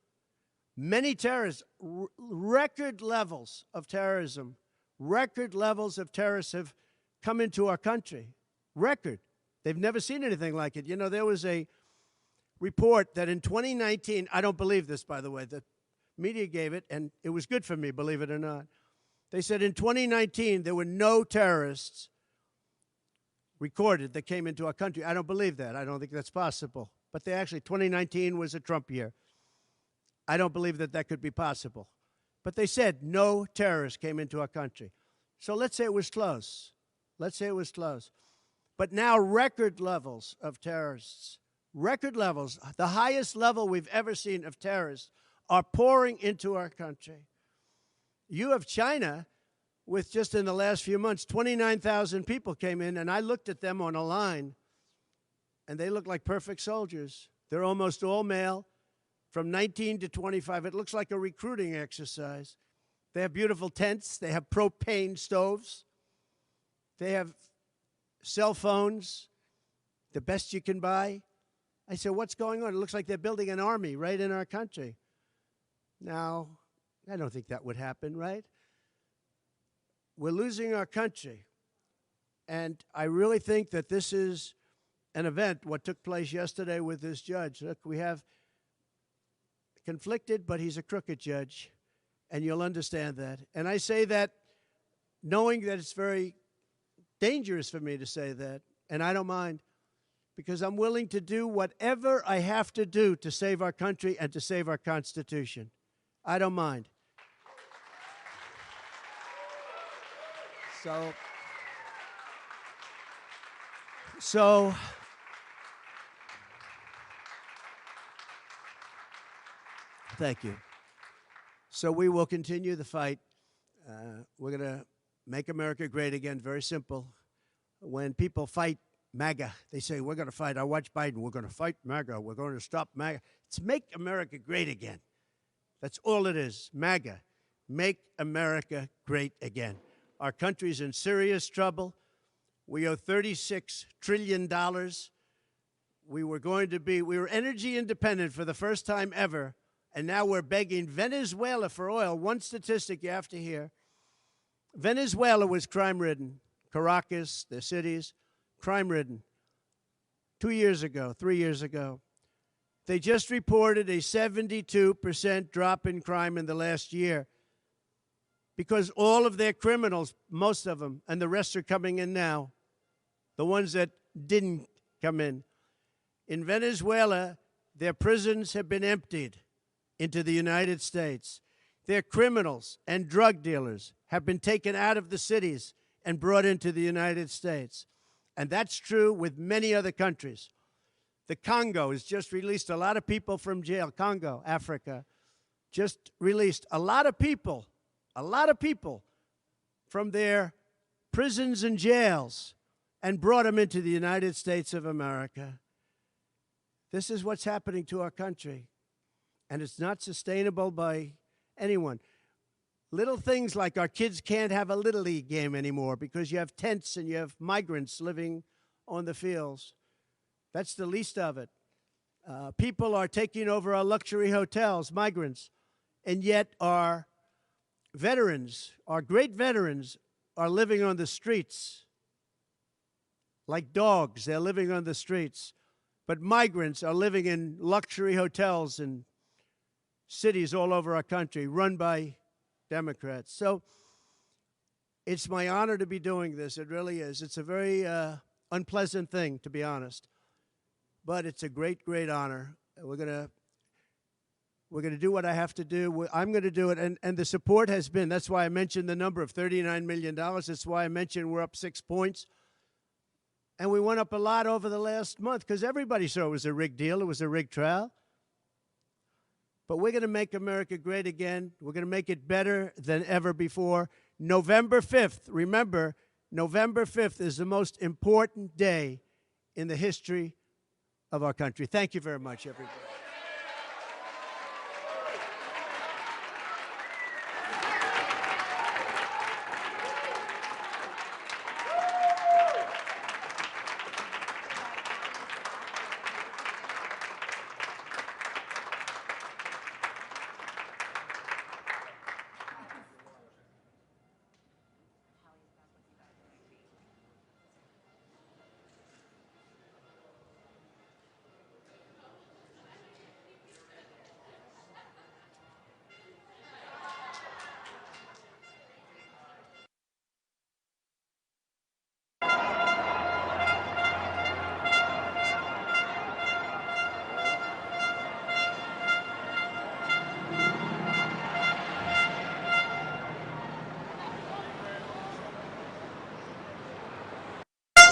Many terrorists, record levels of terrorism, record levels of terrorists have come into our country. Record. They've never seen anything like it. You know, there was a report that in 2019, I don't believe this, by the way, the media gave it, and it was good for me, believe it or not. They said in 2019, there were no terrorists recorded that came into our country. I don't believe that. I don't think that's possible. But 2019 was a Trump year. I don't believe that that could be possible. But they said no terrorists came into our country. So let's say it was close. Let's say it was close. But now record levels of terrorists, record levels, the highest level we've ever seen of terrorists are pouring into our country. You have China with just in the last few months, 29,000 people came in, and I looked at them on a line, and they look like perfect soldiers. They're almost all male, from 19 to 25. It looks like a recruiting exercise. They have beautiful tents. They have propane stoves. They have cell phones, the best you can buy. I said, what's going on? It looks like they're building an army right in our country. Now, I don't think that would happen, right? We're losing our country. And I really think that this is an event, what took place yesterday with this judge. Look, we have conflicted, but he's a crooked judge, and you'll understand that. And I say that knowing that it's very dangerous for me to say that, and I don't mind, because I'm willing to do whatever I have to do to save our country and to save our Constitution. I don't mind. So thank you. So we will continue the fight. We're going to make America great again. Very simple. When people fight MAGA, they say, we're going to fight. I watch Biden. We're going to fight MAGA. We're going to stop MAGA. It's make America great again. That's all it is. MAGA. Make America great again. Our country's in serious trouble. We owe $36 trillion. We were energy independent for the first time ever, and now we're begging Venezuela for oil. One statistic you have to hear. Venezuela was crime-ridden. Caracas, their cities, crime-ridden. 2 years ago, 3 years ago. They just reported a 72% drop in crime in the last year because all of their criminals, most of them, and the rest are coming in now, the ones that didn't come in. In Venezuela, their prisons have been emptied into the United States. Their criminals and drug dealers have been taken out of the cities and brought into the United States. And that's true with many other countries. The Congo has just released a lot of people from jail. Congo, Africa, just released a lot of people from their prisons and jails and brought them into the United States of America. This is what's happening to our country. And it's not sustainable by anyone. Little things like our kids can't have a Little League game anymore because you have tents and you have migrants living on the fields. That's the least of it. People are taking over our luxury hotels, migrants, and yet our veterans, our great veterans, are living on the streets like dogs. They're living on the streets. But migrants are living in luxury hotels in cities all over our country, run by Democrats. So it's my honor to be doing this. It really is. It's a very unpleasant thing, to be honest. But it's a great, great honor. We're gonna do what I have to do. I'm going to do it. And the support has been, that's why I mentioned the number of $39 million. That's why I mentioned we're up 6 points. And we went up a lot over the last month because everybody saw it was a rigged deal. It was a rigged trial. But we're going to make America great again. We're going to make it better than ever before. November 5th, remember, November 5th is the most important day in the history of our country. Thank you very much, everybody.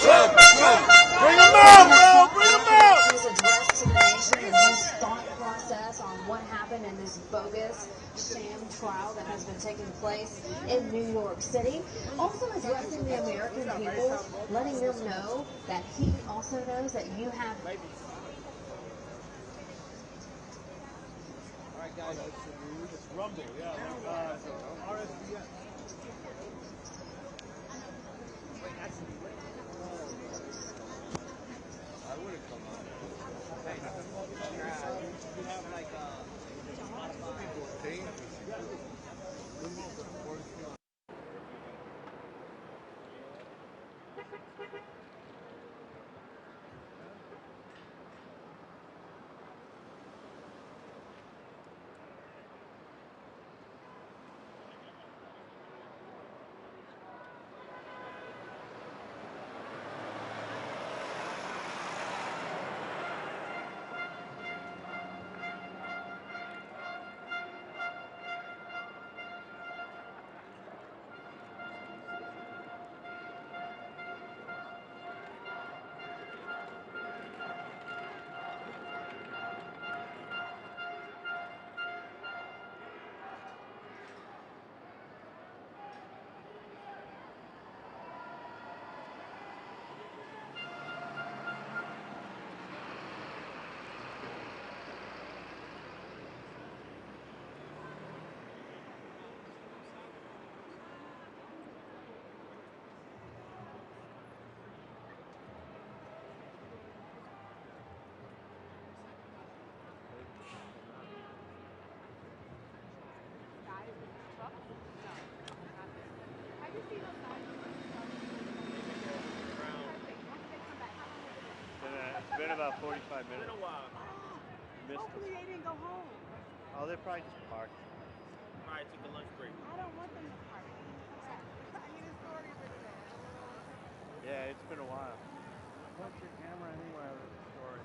Bring them out, bro! Bring them out! His address to the nation and his thought process on what happened in this bogus sham trial that has been taking place in New York City. Also addressing the American people, letting them know that he also knows that you have... All right, guys, it's Rumble, yeah. RSVS. I would have come on. You have like a about 45 It's been minutes. a while. Missed Hopefully they didn't go home. Oh, they probably just parked. Probably took a lunch break. I don't want them to party. I need a story video. Yeah, it's been a while. Point your camera anywhere with the story.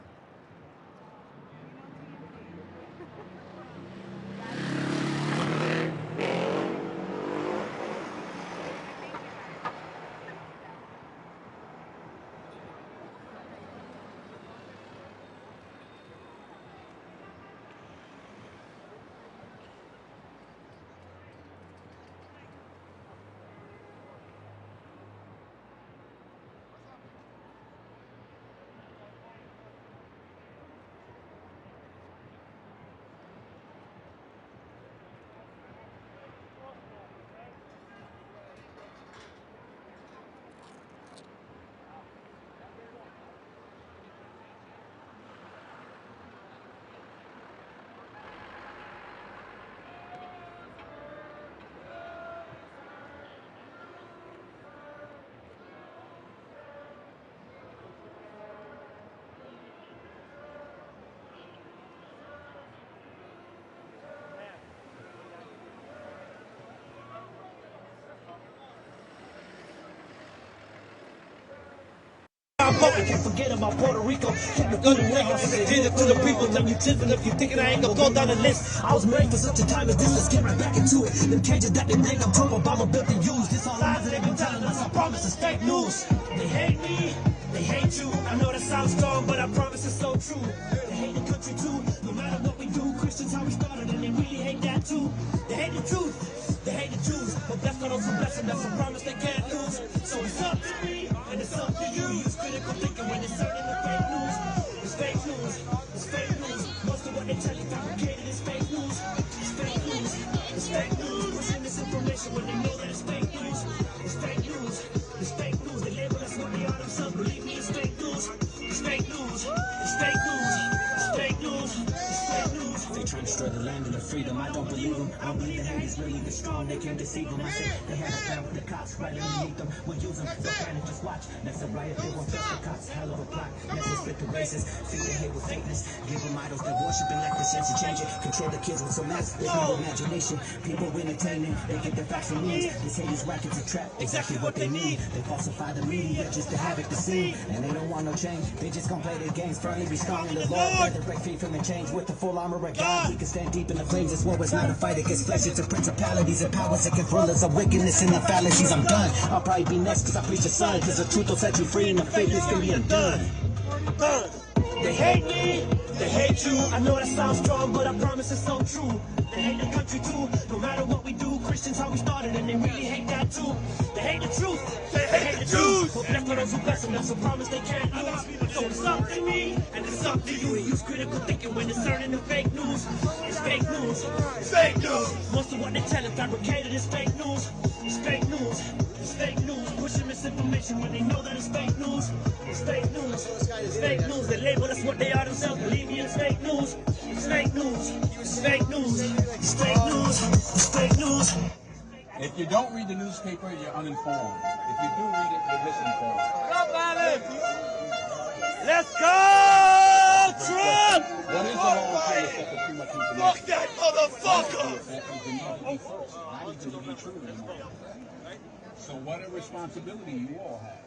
Can't forget about Puerto Rico. Kept it good and real. Did it to the people. Tell you tipping if you thinking I ain't gonna go down the list. I was made for such a time as this. Let's get right back into it. Them cages that they dig up, Trump, Obama built and used. This all lies that they've been telling us. I promise it's fake news. They hate me. They hate you. I know that sounds strong, but I promise it's so true. They hate the country too. No matter what we do, Christians how we started, and they really hate that too. They hate the truth. They hate the Jews. But that's not also blessing. That's a promise they can't lose. So it's up to me, and it's up to you. Use critical thinking when it's certain the fake news. It's fake news. It's fake news. Most of what they tell you fabricated is fake news. It's fake news. It's fake news. Pushing misinformation when they know that it's fake news. It's fake news. It's fake news. They label us what they are themselves. Believe me, it's fake news. It's fake news. It's fake news. It's fake news. It's fake news. They trying to destroy the land and the freedom. I don't believe them. I don't believe the hate is really this strong. They can't deceive them. I say they had a plan with the cops right underneath them. We'll use them. So panic, just watch. Next a riot, they won't trust the cops. Hell of a plot. Next we'll split the races. Feed the hate with fakeness. Give them idols that worshiping like the sense of change it. Control the kids with some mass. There's no imagination. People entertaining. They get their facts from means. This hate is rackets a trap. Exactly what they need. They falsify the media just to havoc the scene. And they don't want no change. They just gon' play their games. Firmly be strong in the Lord. Rather break free from the change with the full armor of God. We can stand deep in the flames. This war is not a fight against flesh. It's a principalities and powers that control us. Of wickedness and the fallacies. I'm done. I'll probably be next cause I preach the sun. Cause the truth will set you free and the faith is gonna be undone. They hate me. They hate you. I know that sounds strong, but I promise it's so true. They hate the country too. No matter what we do, Christians how we started, and they really hate that too. They hate the truth. They hate the truth. But blessed for those who bless them. That's a promise they can't lose. So it's up to me, and it's up to you. Use critical thinking when discerning the fake news. It's fake news. It's fake news. Most of what they tell is fabricated is fake news. It's fake news. It's fake news. Pushing misinformation when they know that it's fake news. It's fake news. It's fake news. They label us what they are themselves. Believe me, it's fake news. It's fake news. It's fake news. It's fake news. It's fake news. If you don't read the newspaper, you're uninformed. If you do read it, you're misinformed. Let's go, Trump! What is the whole thing except for too much information? Fuck that motherfucker! So what a responsibility you all have.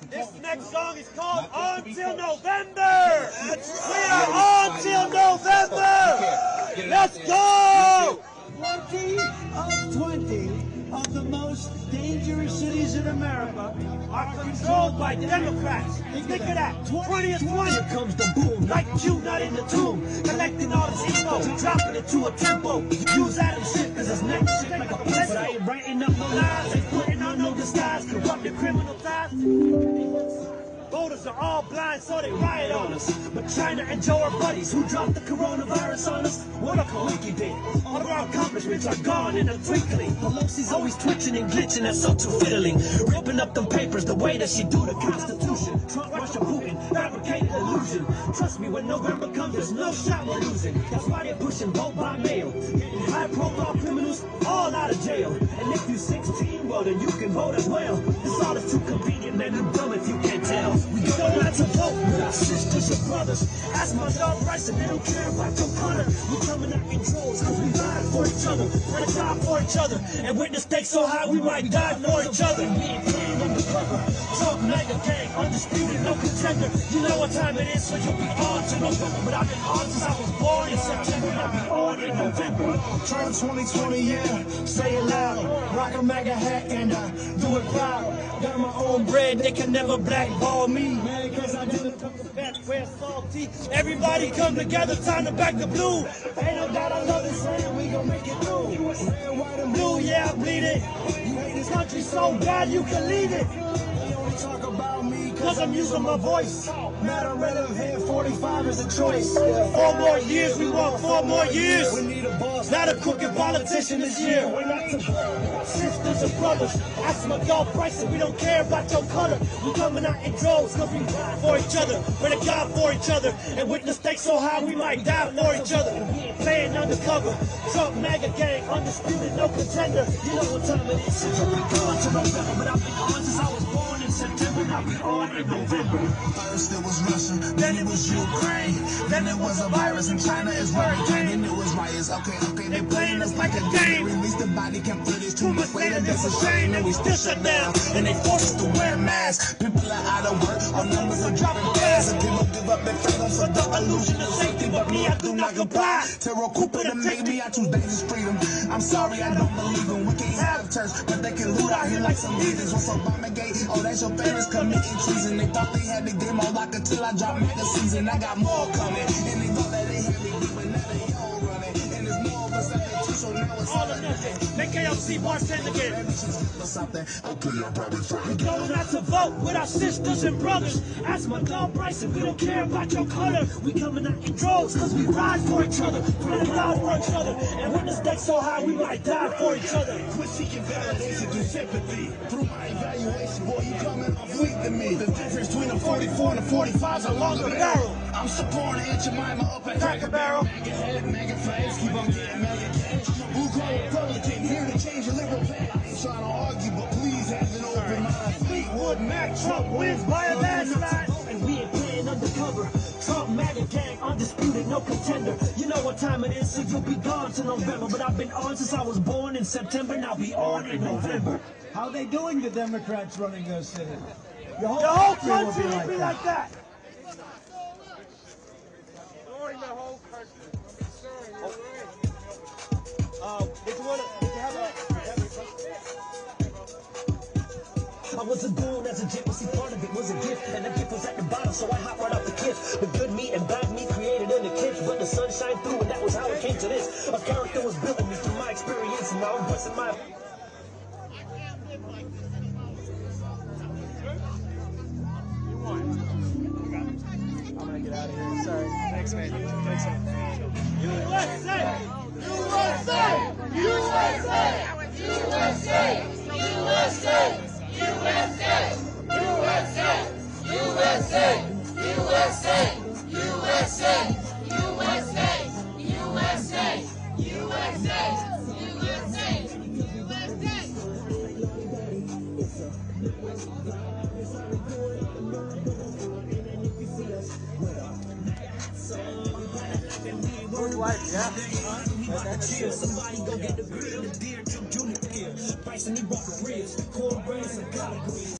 This next song is called On Till November! We are on till November! Let's go! 20 of 20 of the most dangerous cities in America are controlled by Democrats. Think of that. 20 of 20. Here comes the boom. Like you, not in the tomb. Collecting all this info, dropping it to a tempo. Use that and shit, cause it's next shit like a blessing. But I ain't writing up no lies, ain't putting on no disguise. Corrupted criminal ties. Voters are all blind, so they riot on us. But China and Joe are buddies who dropped the coronavirus on us. What a coinky-dink. All of our accomplishments are gone in a twinkling. Pelosi's always twitching and glitching, that's so too fiddling. Ripping up them papers the way that she do the Constitution. Trump, Russia, Putin, fabricated illusion. Trust me, when November comes, there's no shot we're losing. That's why they're pushing vote by mail. Getting high-profile criminals all out of jail. And if you're 16, well, then you can vote as well. This all is too convenient, man. You're dumb if you can't tell. We don't let to vote with our sisters and brothers. Ask my dog rights and they don't care about your color. We coming out in droves cause we ride for each other. We're to die for each other. And with the stakes so high we might die for each other. We ain't playing undercover. Talk mega gang, undisputed, no contender. You know what time it is, so you'll be on to November. But I've been on since I was born in September. And I'll be on in November. Turn 2020, yeah, say it loud. Rock a MAGA hat and do it proud. Got my own bread, they can never blackball me. Man, cause I didn't come to back where salty. Everybody come together, time to back the blue. Ain't no doubt I love this land, we gon' make it through. Red, white, and Blue, yeah, I bleed it. You hate this Country so bad you can leave it. They only talk about me Cause I'm using my voice. Matter relevant, 45 is a choice. 4 more years, we want 4 more years. We need a boss, Not a crooked politician this year. We're not to sisters and brothers. Ask my dog price and we don't care about your color. We coming out in droves cause we ride for each other. We're to God for each other. And with the stakes so high we might die for each other. We ain't playing undercover. Trump MAGA gang, undisputed, no contender. You know what time it is. since I've been going to November, but I've been on since I was born in September. Now we on in November. First it was Russia, then it was Ukraine, then it was a virus and China is where it came, then it was riots. Okay, they playing us like a game. Release the body cam footage, too much later, that's a shame. And we still shut down, and they force us to wear masks. People are out of work, our numbers are dropping fast, and people give up their freedom for the illusion of safety. But me, I do not comply. Terror Cooper to make me, I choose dangerous freedom. I'm sorry, I don't believe them. We can't have church, but they can loot out here like some heathens. What's Obamagate? Oh, that's your parents committing treason. They thought they had the game on lock until I dropped magazines, and I got more coming. And they thought that they had me deep, but now they all running. And there's more of us at the so now it's all or nothing. Make KFC bartend again. Okay, I'm probably frightened. We're going out to vote with our sisters and brothers. Ask my dog price and we don't care about your color. We coming out in droves cause we ride for each other. We're to die for each other. And when the stakes so high we might die for each other. Quit seeking validation through sympathy. Through my evaluation, boy, you coming off weak to me. The difference between a 44 and a 45 is a longer barrel. I'm supporting Aunt Jemima up at Cracker Barrel. MAGA head, MAGA flags, keep on getting MAGA cash. Blue collar Republican, here to change your liberal plan. I ain't trying to argue, but please have an open mind. Fleetwood Mac, Trump wins by a landslide. And we ain't playing undercover. Trump MAGA gang, undisputed, no contender. You know what time it is, so you'll be gone to November. But I've been on since I was born in September, now be on in November. How they doing, the Democrats running those cities? The whole country will be like that. Destroying the whole country. Did you have a I wasn't born as a gypsy, part of it was a gift, and the gift was at the bottom, so I hopped right off the cliff. The good me and bad me created in the kids, but the sun shined through, and that was how it came to this. A character was built in me through my experience, and now I'm busting my... I'm gonna get out of here. Sorry. Thanks, man. Thanks, man. USA! USA! USA! USA! USA! USA! USA! USA! USA! USA! USA! USA! Life, yeah. Somebody go get the grill, the deer, Junior here. Price and he brought the ribs, cornbread and collard greens.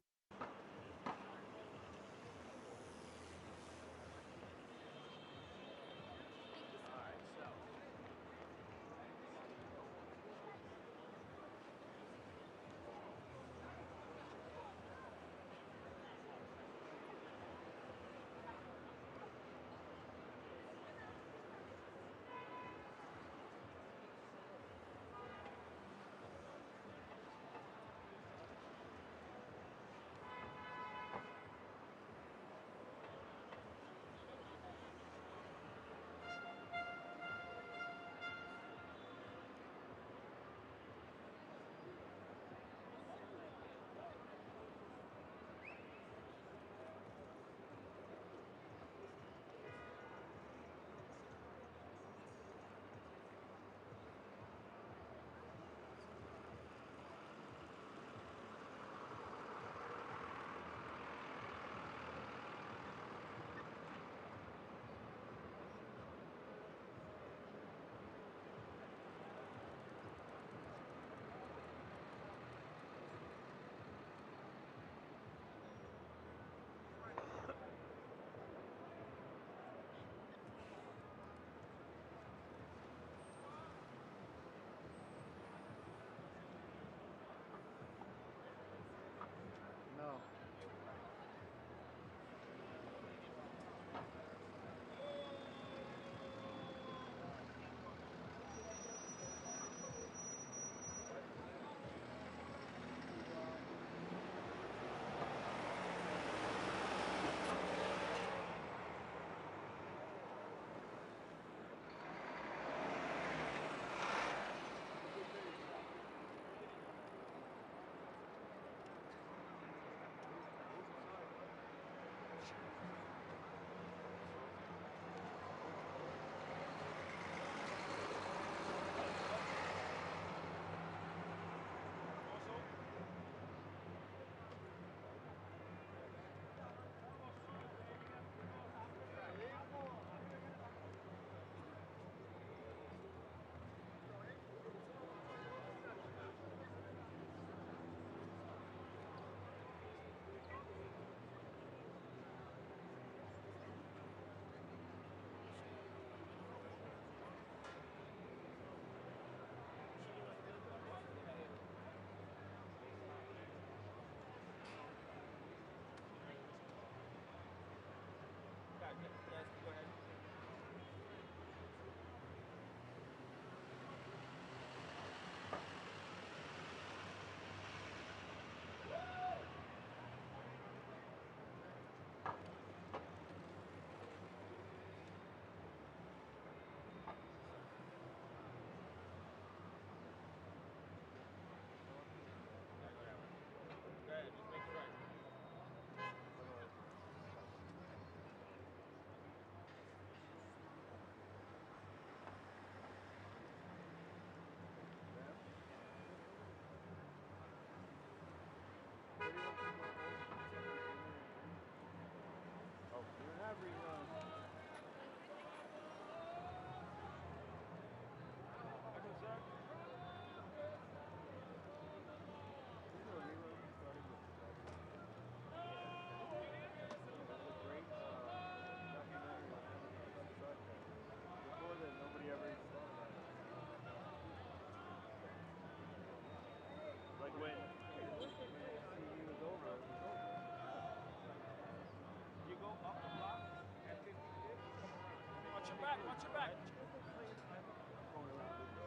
Watch your back.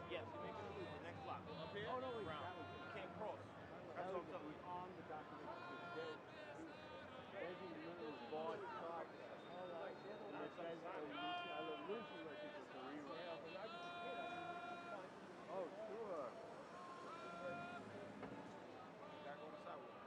Yes, you're making a loop. The next block. Go up here. Oh, no, wait. Around. That was it. You can't cross. That's That what was I'm it. It telling was you. on the document. Benji Lou bought process. And it says Lucy, I think, was the rewrite. Yeah, when I was a kid, I mean, you could find... Oh, sure. You gotta go on the sidewalk.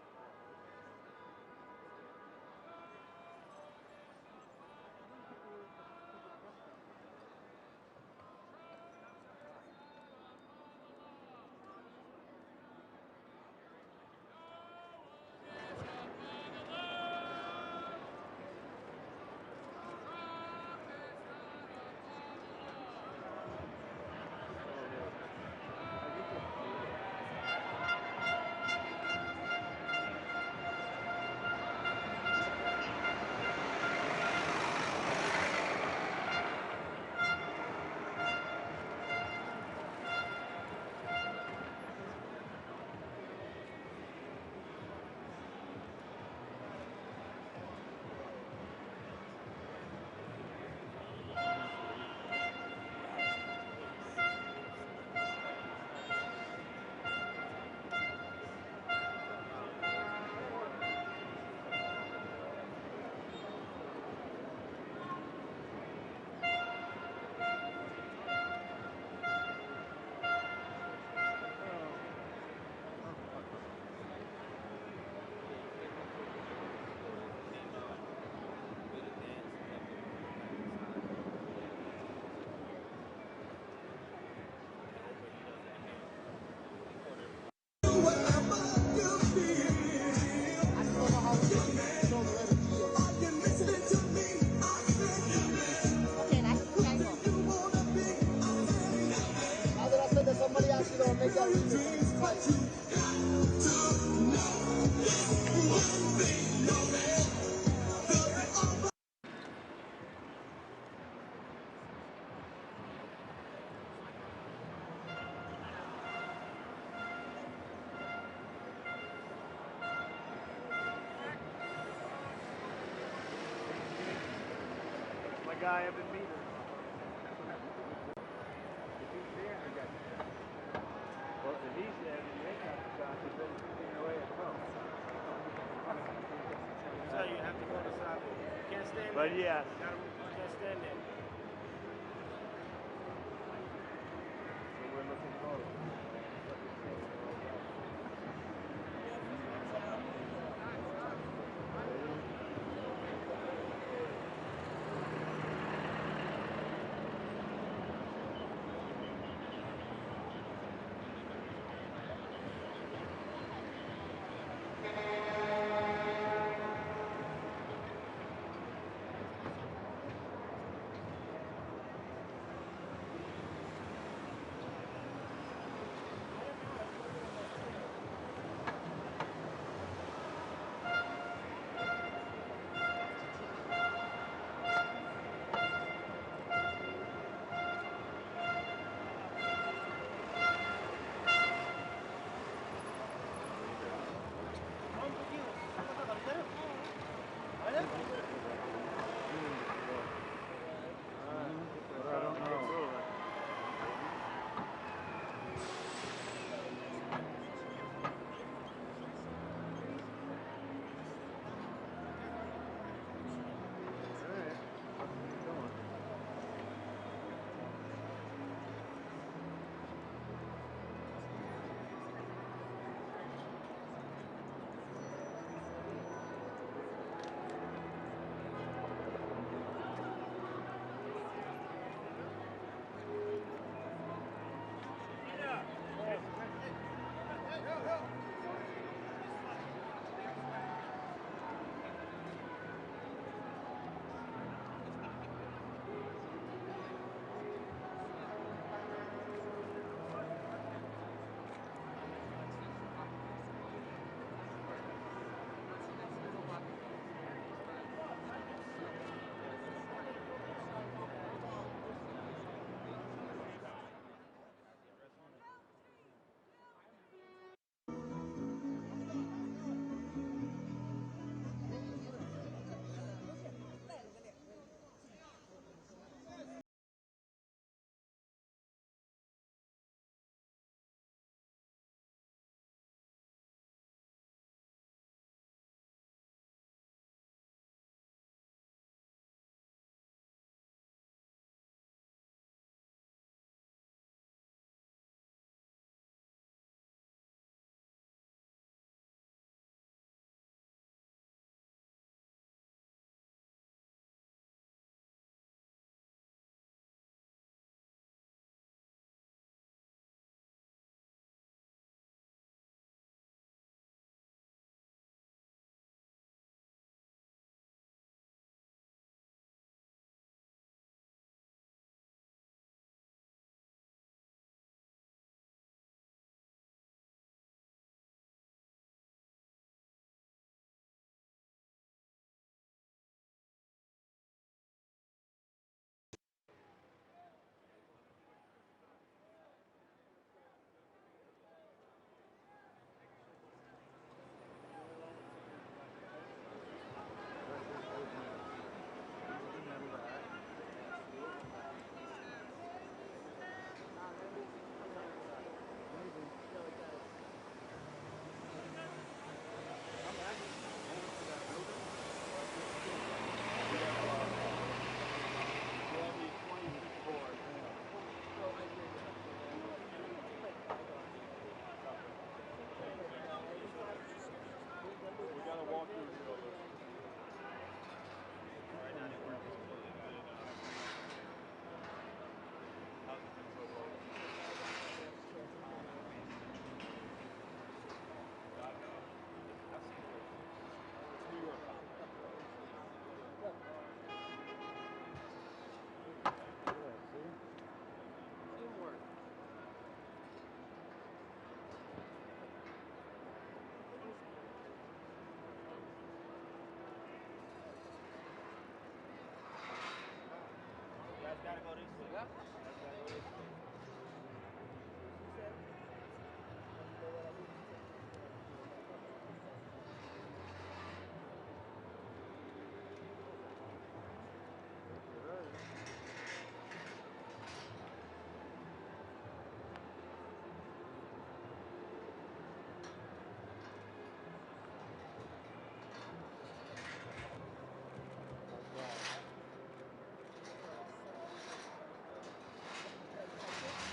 Somebody actually gonna make that My guy I've been meeting. If he's there, I got you. Well, if he's there, then you ain't got the shot. He's been shooting away at home. So you have to go on the sidewalk. You can't stand there. But yes. You can't stand there. So we're looking forward.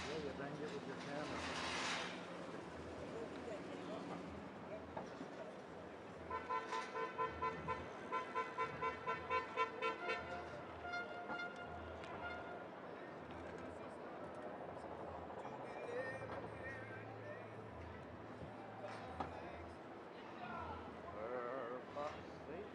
Yeah, you bang it with your camera. For fuck's sake.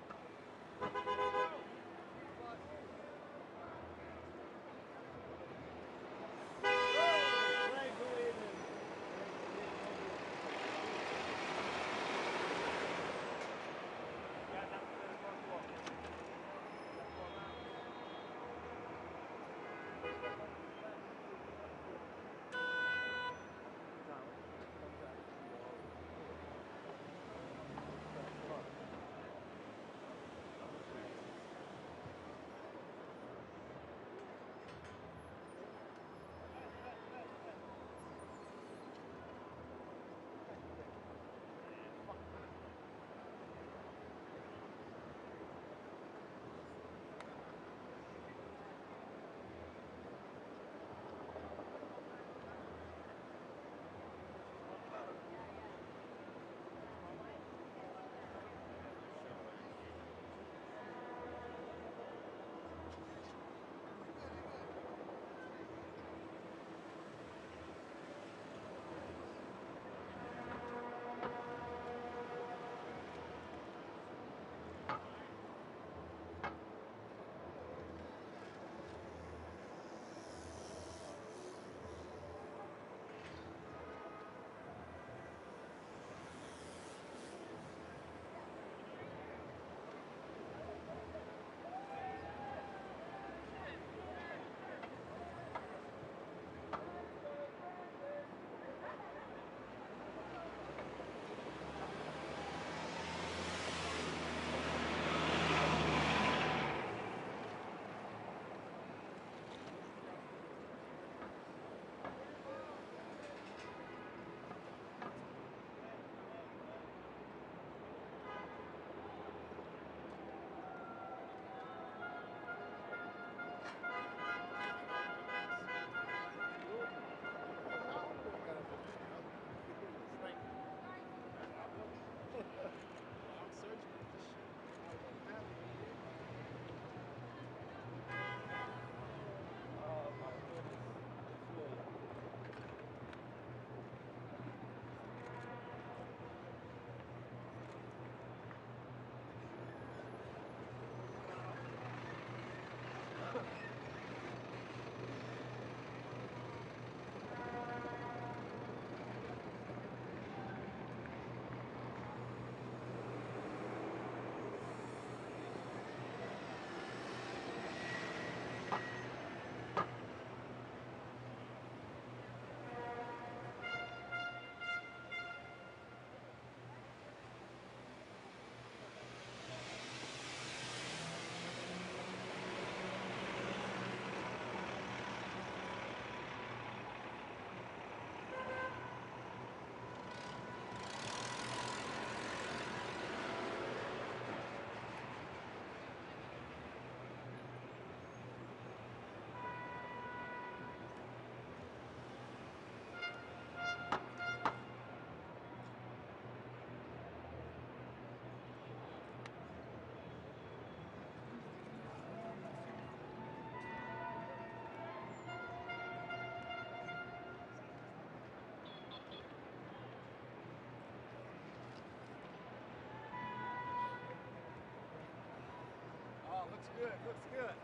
Looks good, looks good.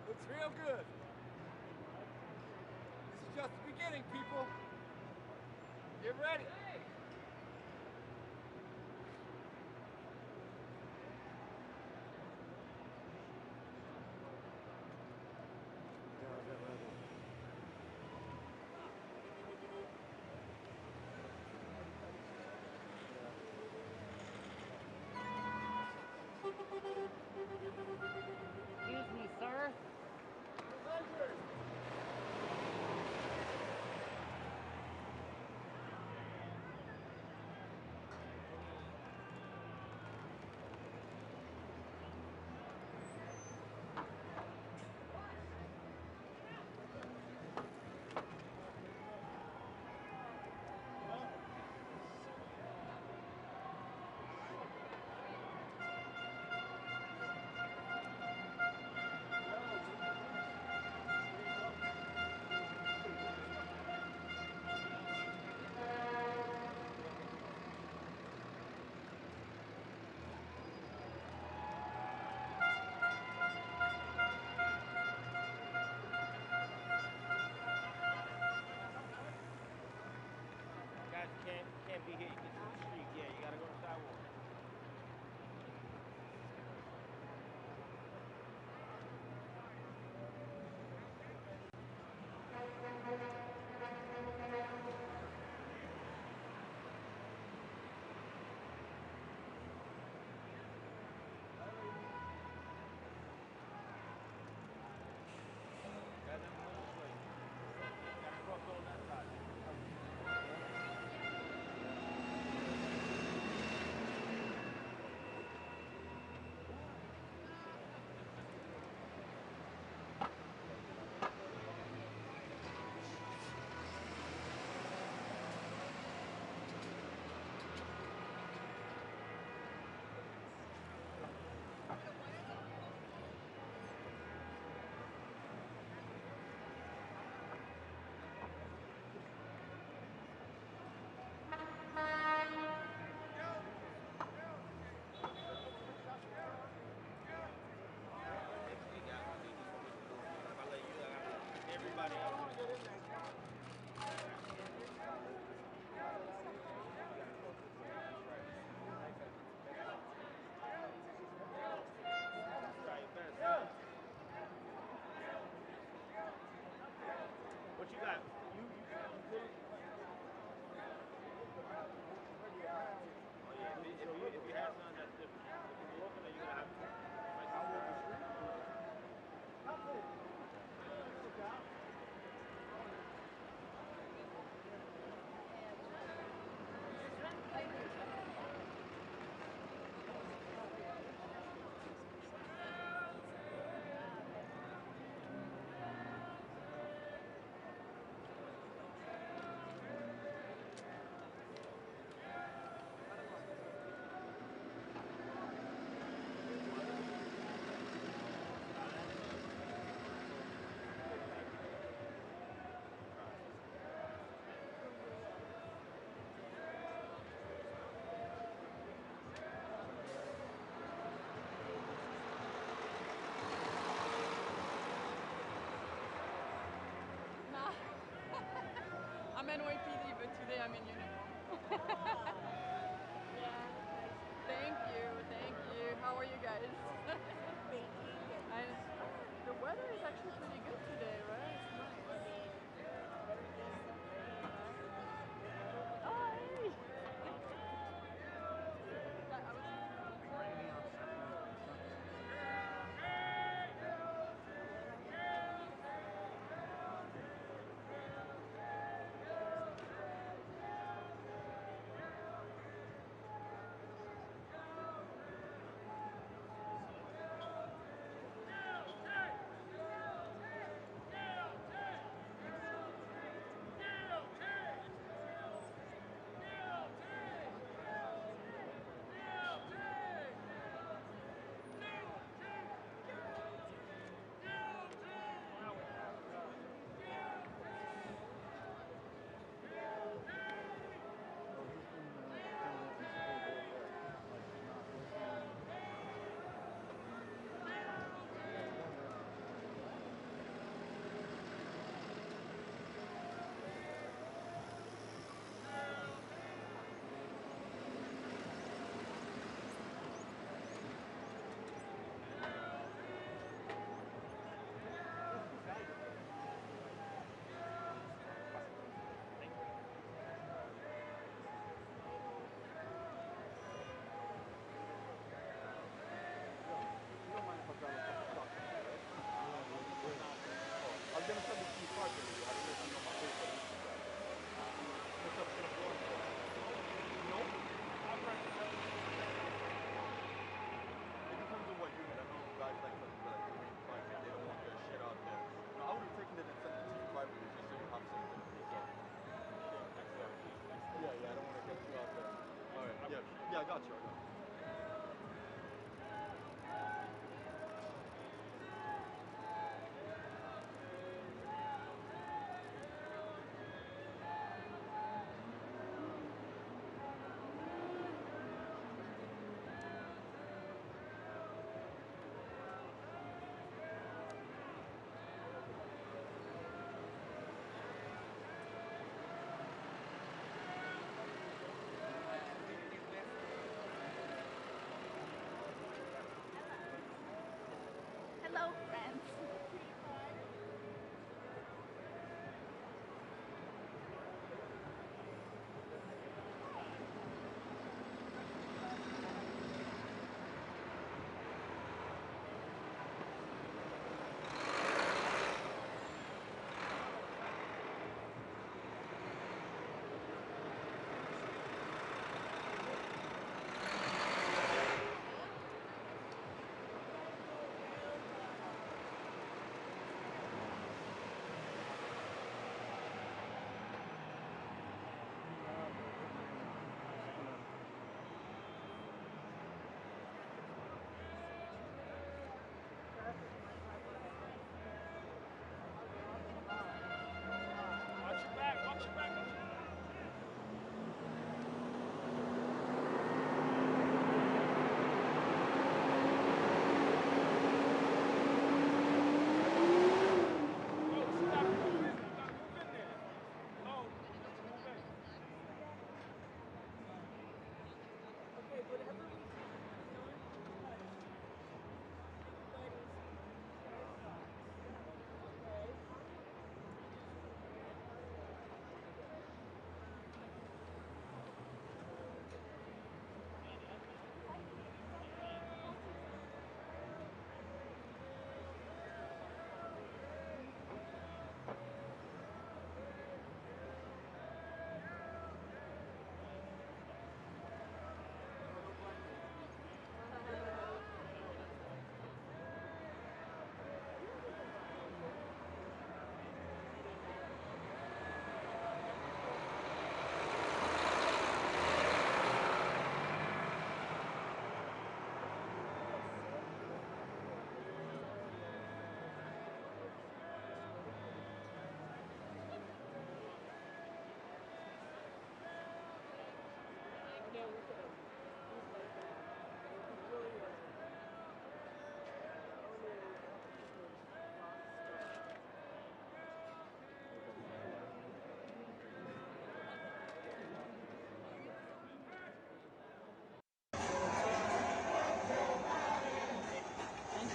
Looks real good. This is just the beginning, people. Get ready. get hit, get to the street. Yeah, you gotta go to sidewalk. Guys, I'm going this way. Gotta cross on that side. Everybody else. Try your best. What you got? You oh yeah, if you have none, that's different. If you're walking, you're gonna have to. I walk the street. No. I'm NYPD, but today I'm in uniform. Yeah. Thank you. How are you guys? And the weather is actually pretty good today, right? It's nice. Oh, hey! Rainy on Saturday.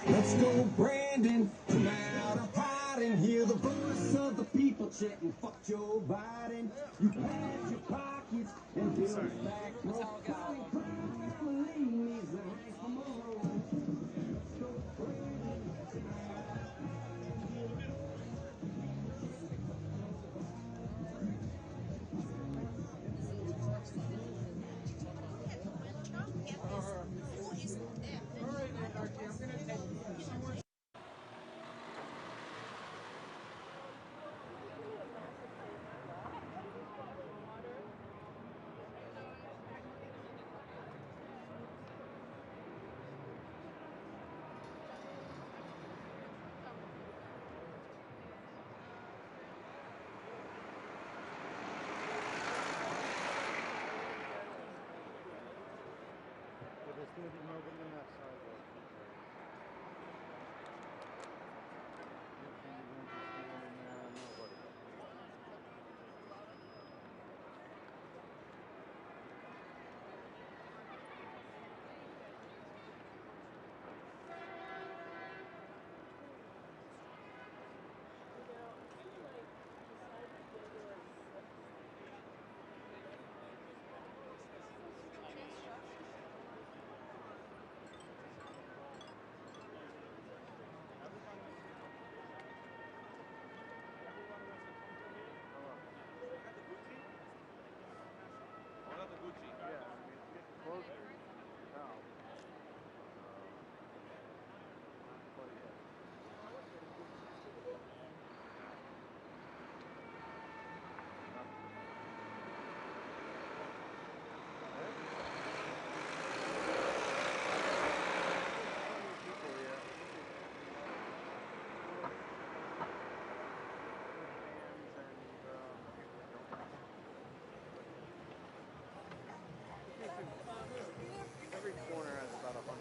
Let's go, Brandon. Come out of hiding. Hear the voice of the people chanting, fuck Joe Biden. You pat your pockets and build back row. Believe me, the race from a road. Let's go, Brandon. But there's going to be nobody on that sidewalk. Nobody won't be standing there, nobody. Every corner has about 100.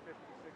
56.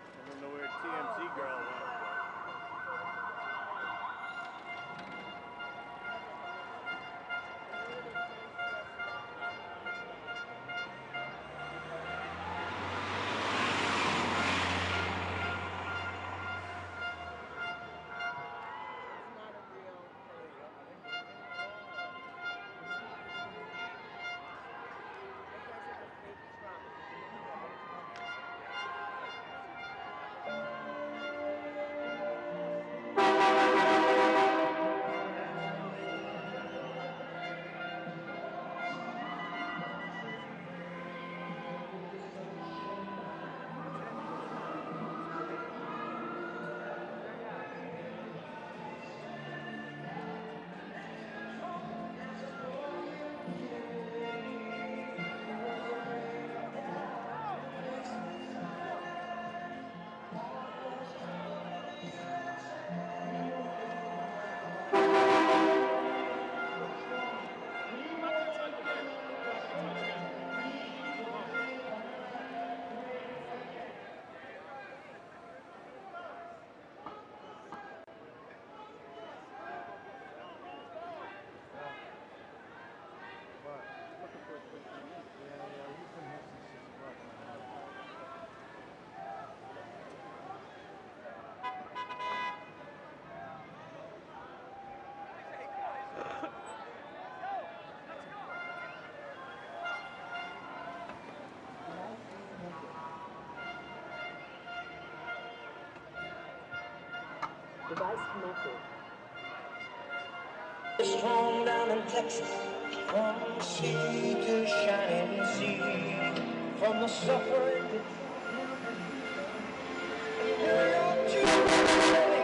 I don't know where TMZ girl went. Device connected. Strong down in Texas, from sea to shining sea, from the suffering to New York to LA.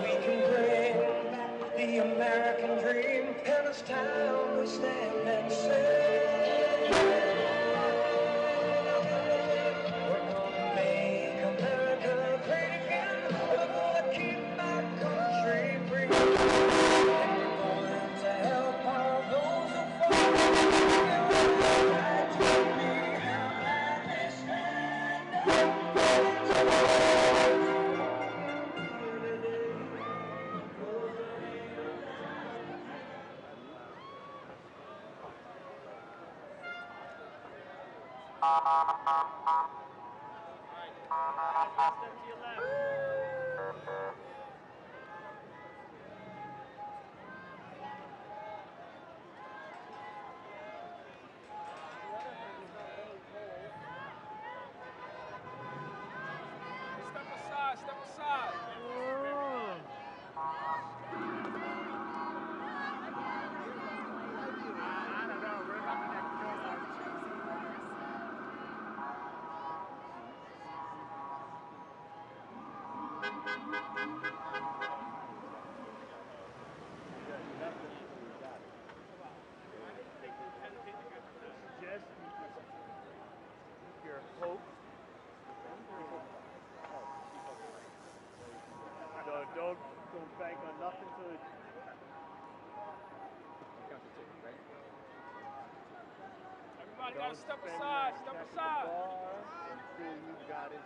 We can bring back the American dream, and it's time we stand and say, we're gonna make America great again. We're gonna keep our country free. And we're going to help all those who fall. Right to be held and they stand up. Guys, one step to your left. Step aside, step aside. I don't know. We're not next door. Yeah, you have to make sure you got it. Just keep your hopes. No, don't bank on nothing till it. Everybody gotta step aside, step aside. Until you got it.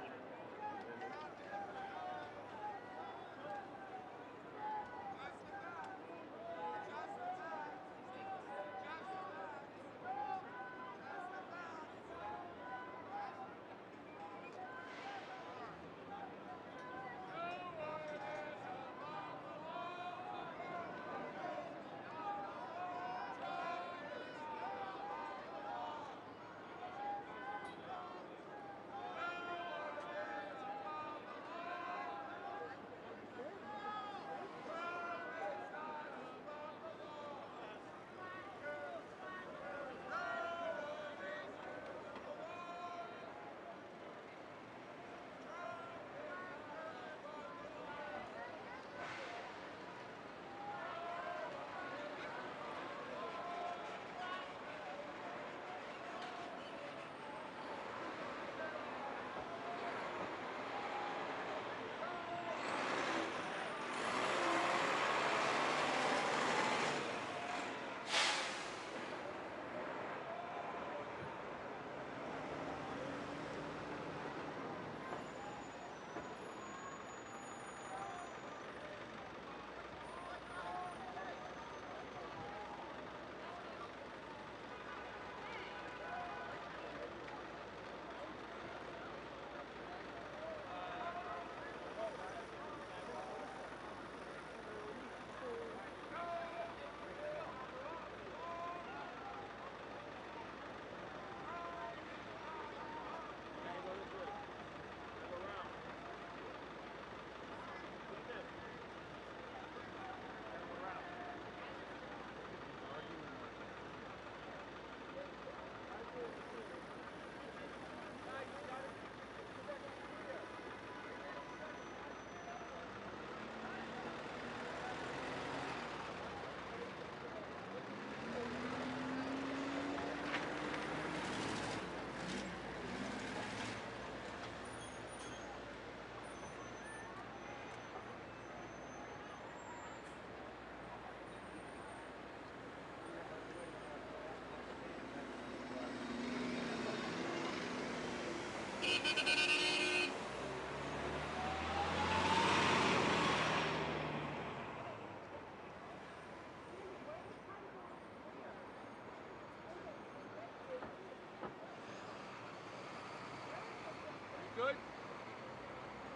Good?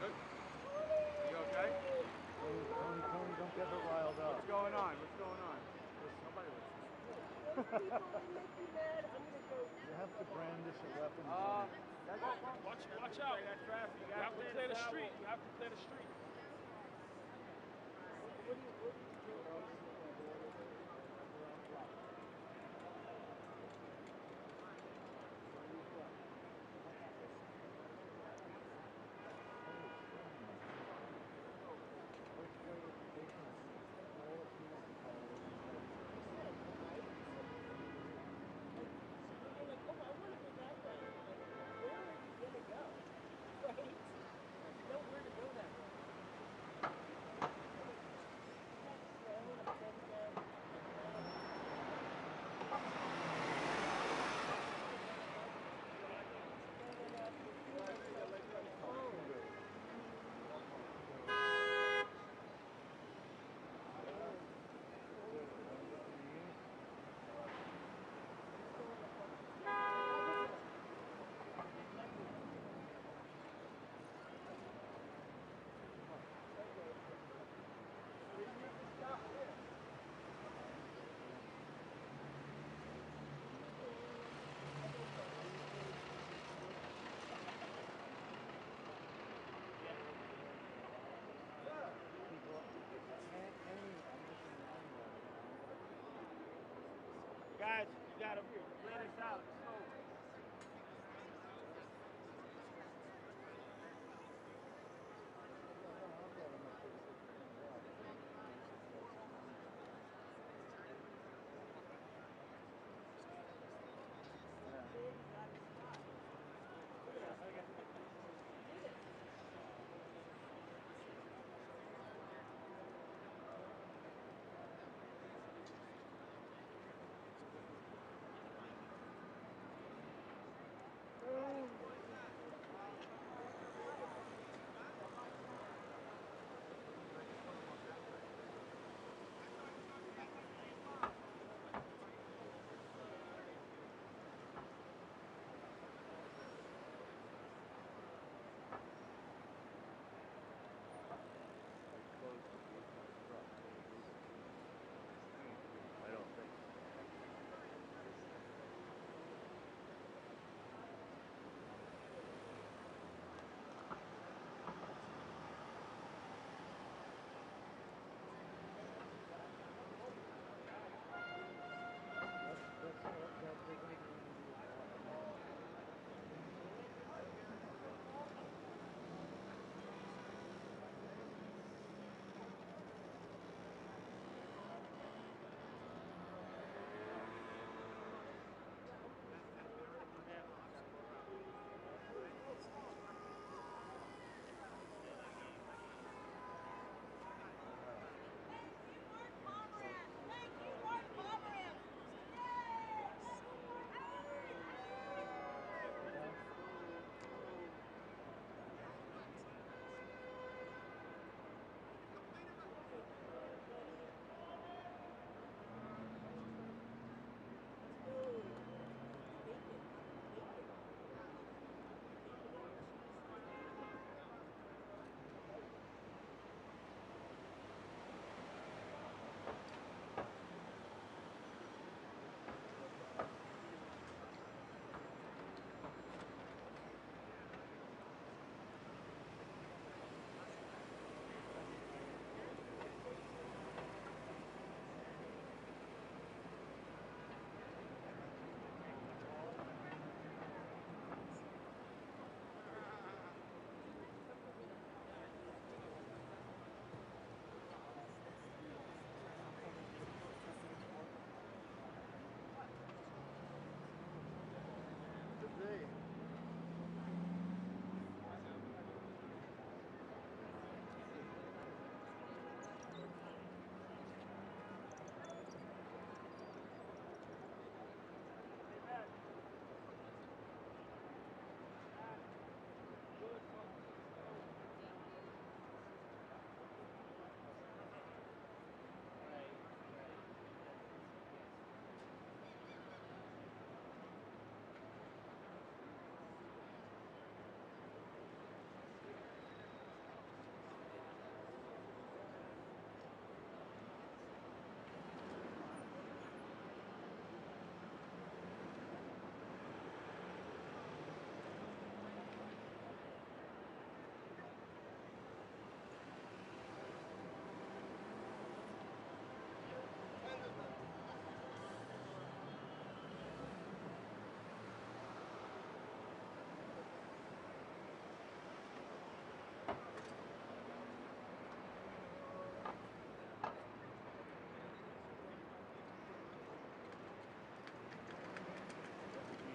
Good? You okay? Tony, don't get her riled up. What's going on? What's going on? Nobody You have to brandish a weapon. Watch out. That traffic. You have to clear the street. You have to clear the street. Guys, you gotta play this out slow.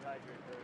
hydrate there.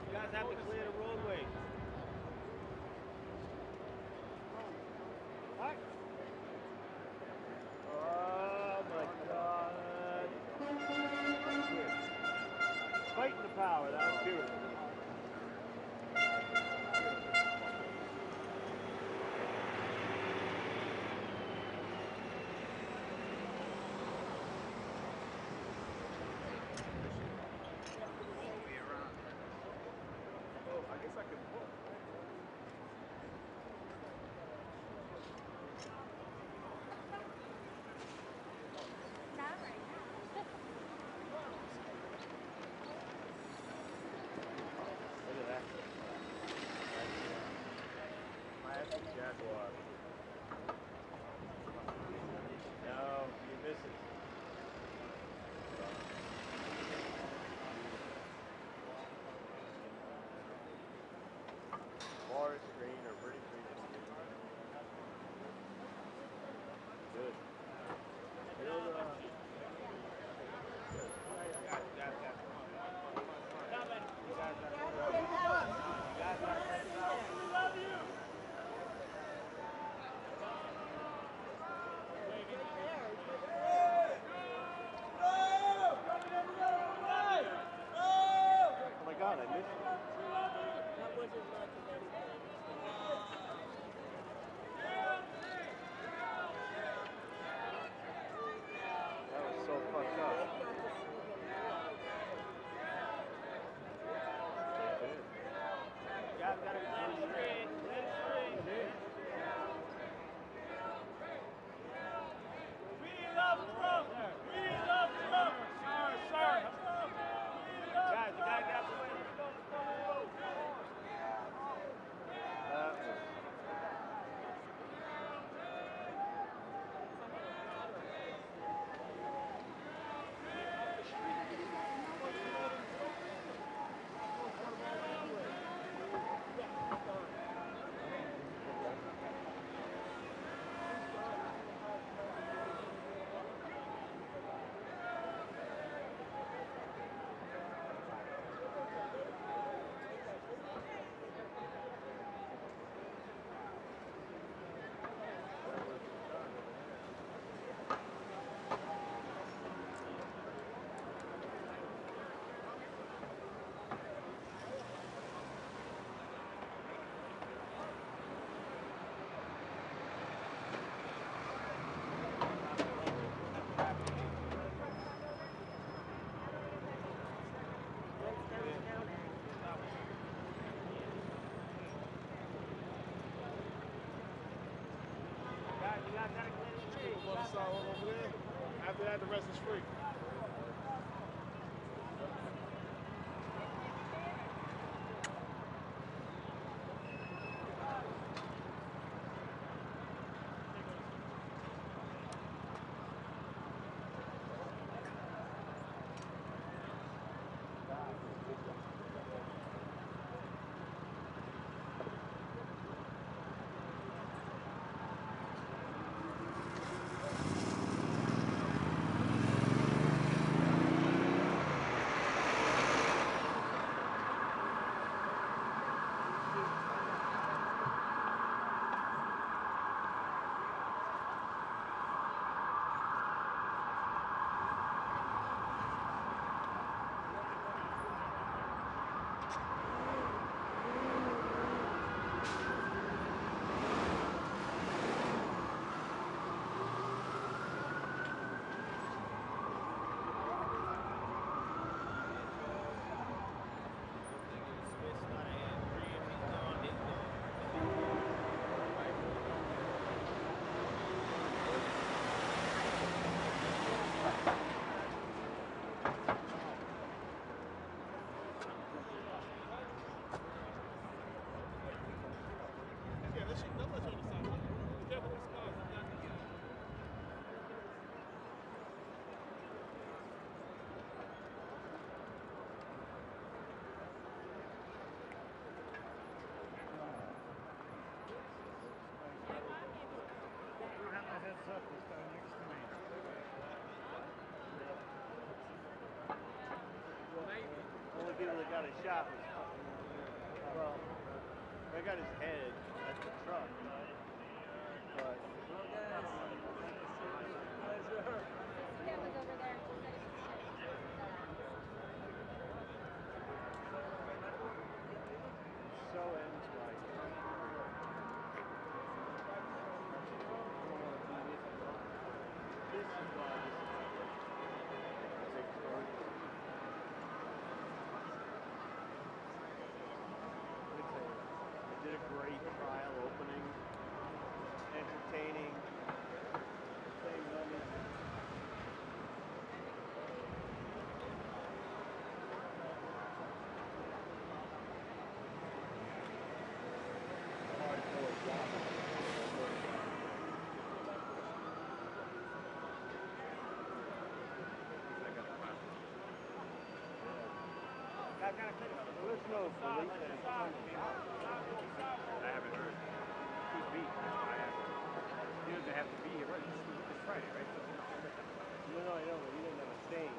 You guys have to clear the roadway. What? Oh my God. Fighting the power, that was beautiful. Oh, I guess I can pull. Look at that. I have some Jaguar. No, you miss it. Forest green or British green. Good. Oh my God, I missed it. That wasn't much of anything. One side over there. After that, the rest is free. Only people that got a shot was well, they got his head at the truck, but so ends right. This is why this is a big story. They did a great trial opening, entertaining, same money. There's no police there. I haven't heard. Could be. He doesn't have to be here. Right? It's Friday, right? No, I know, but he doesn't have a stain.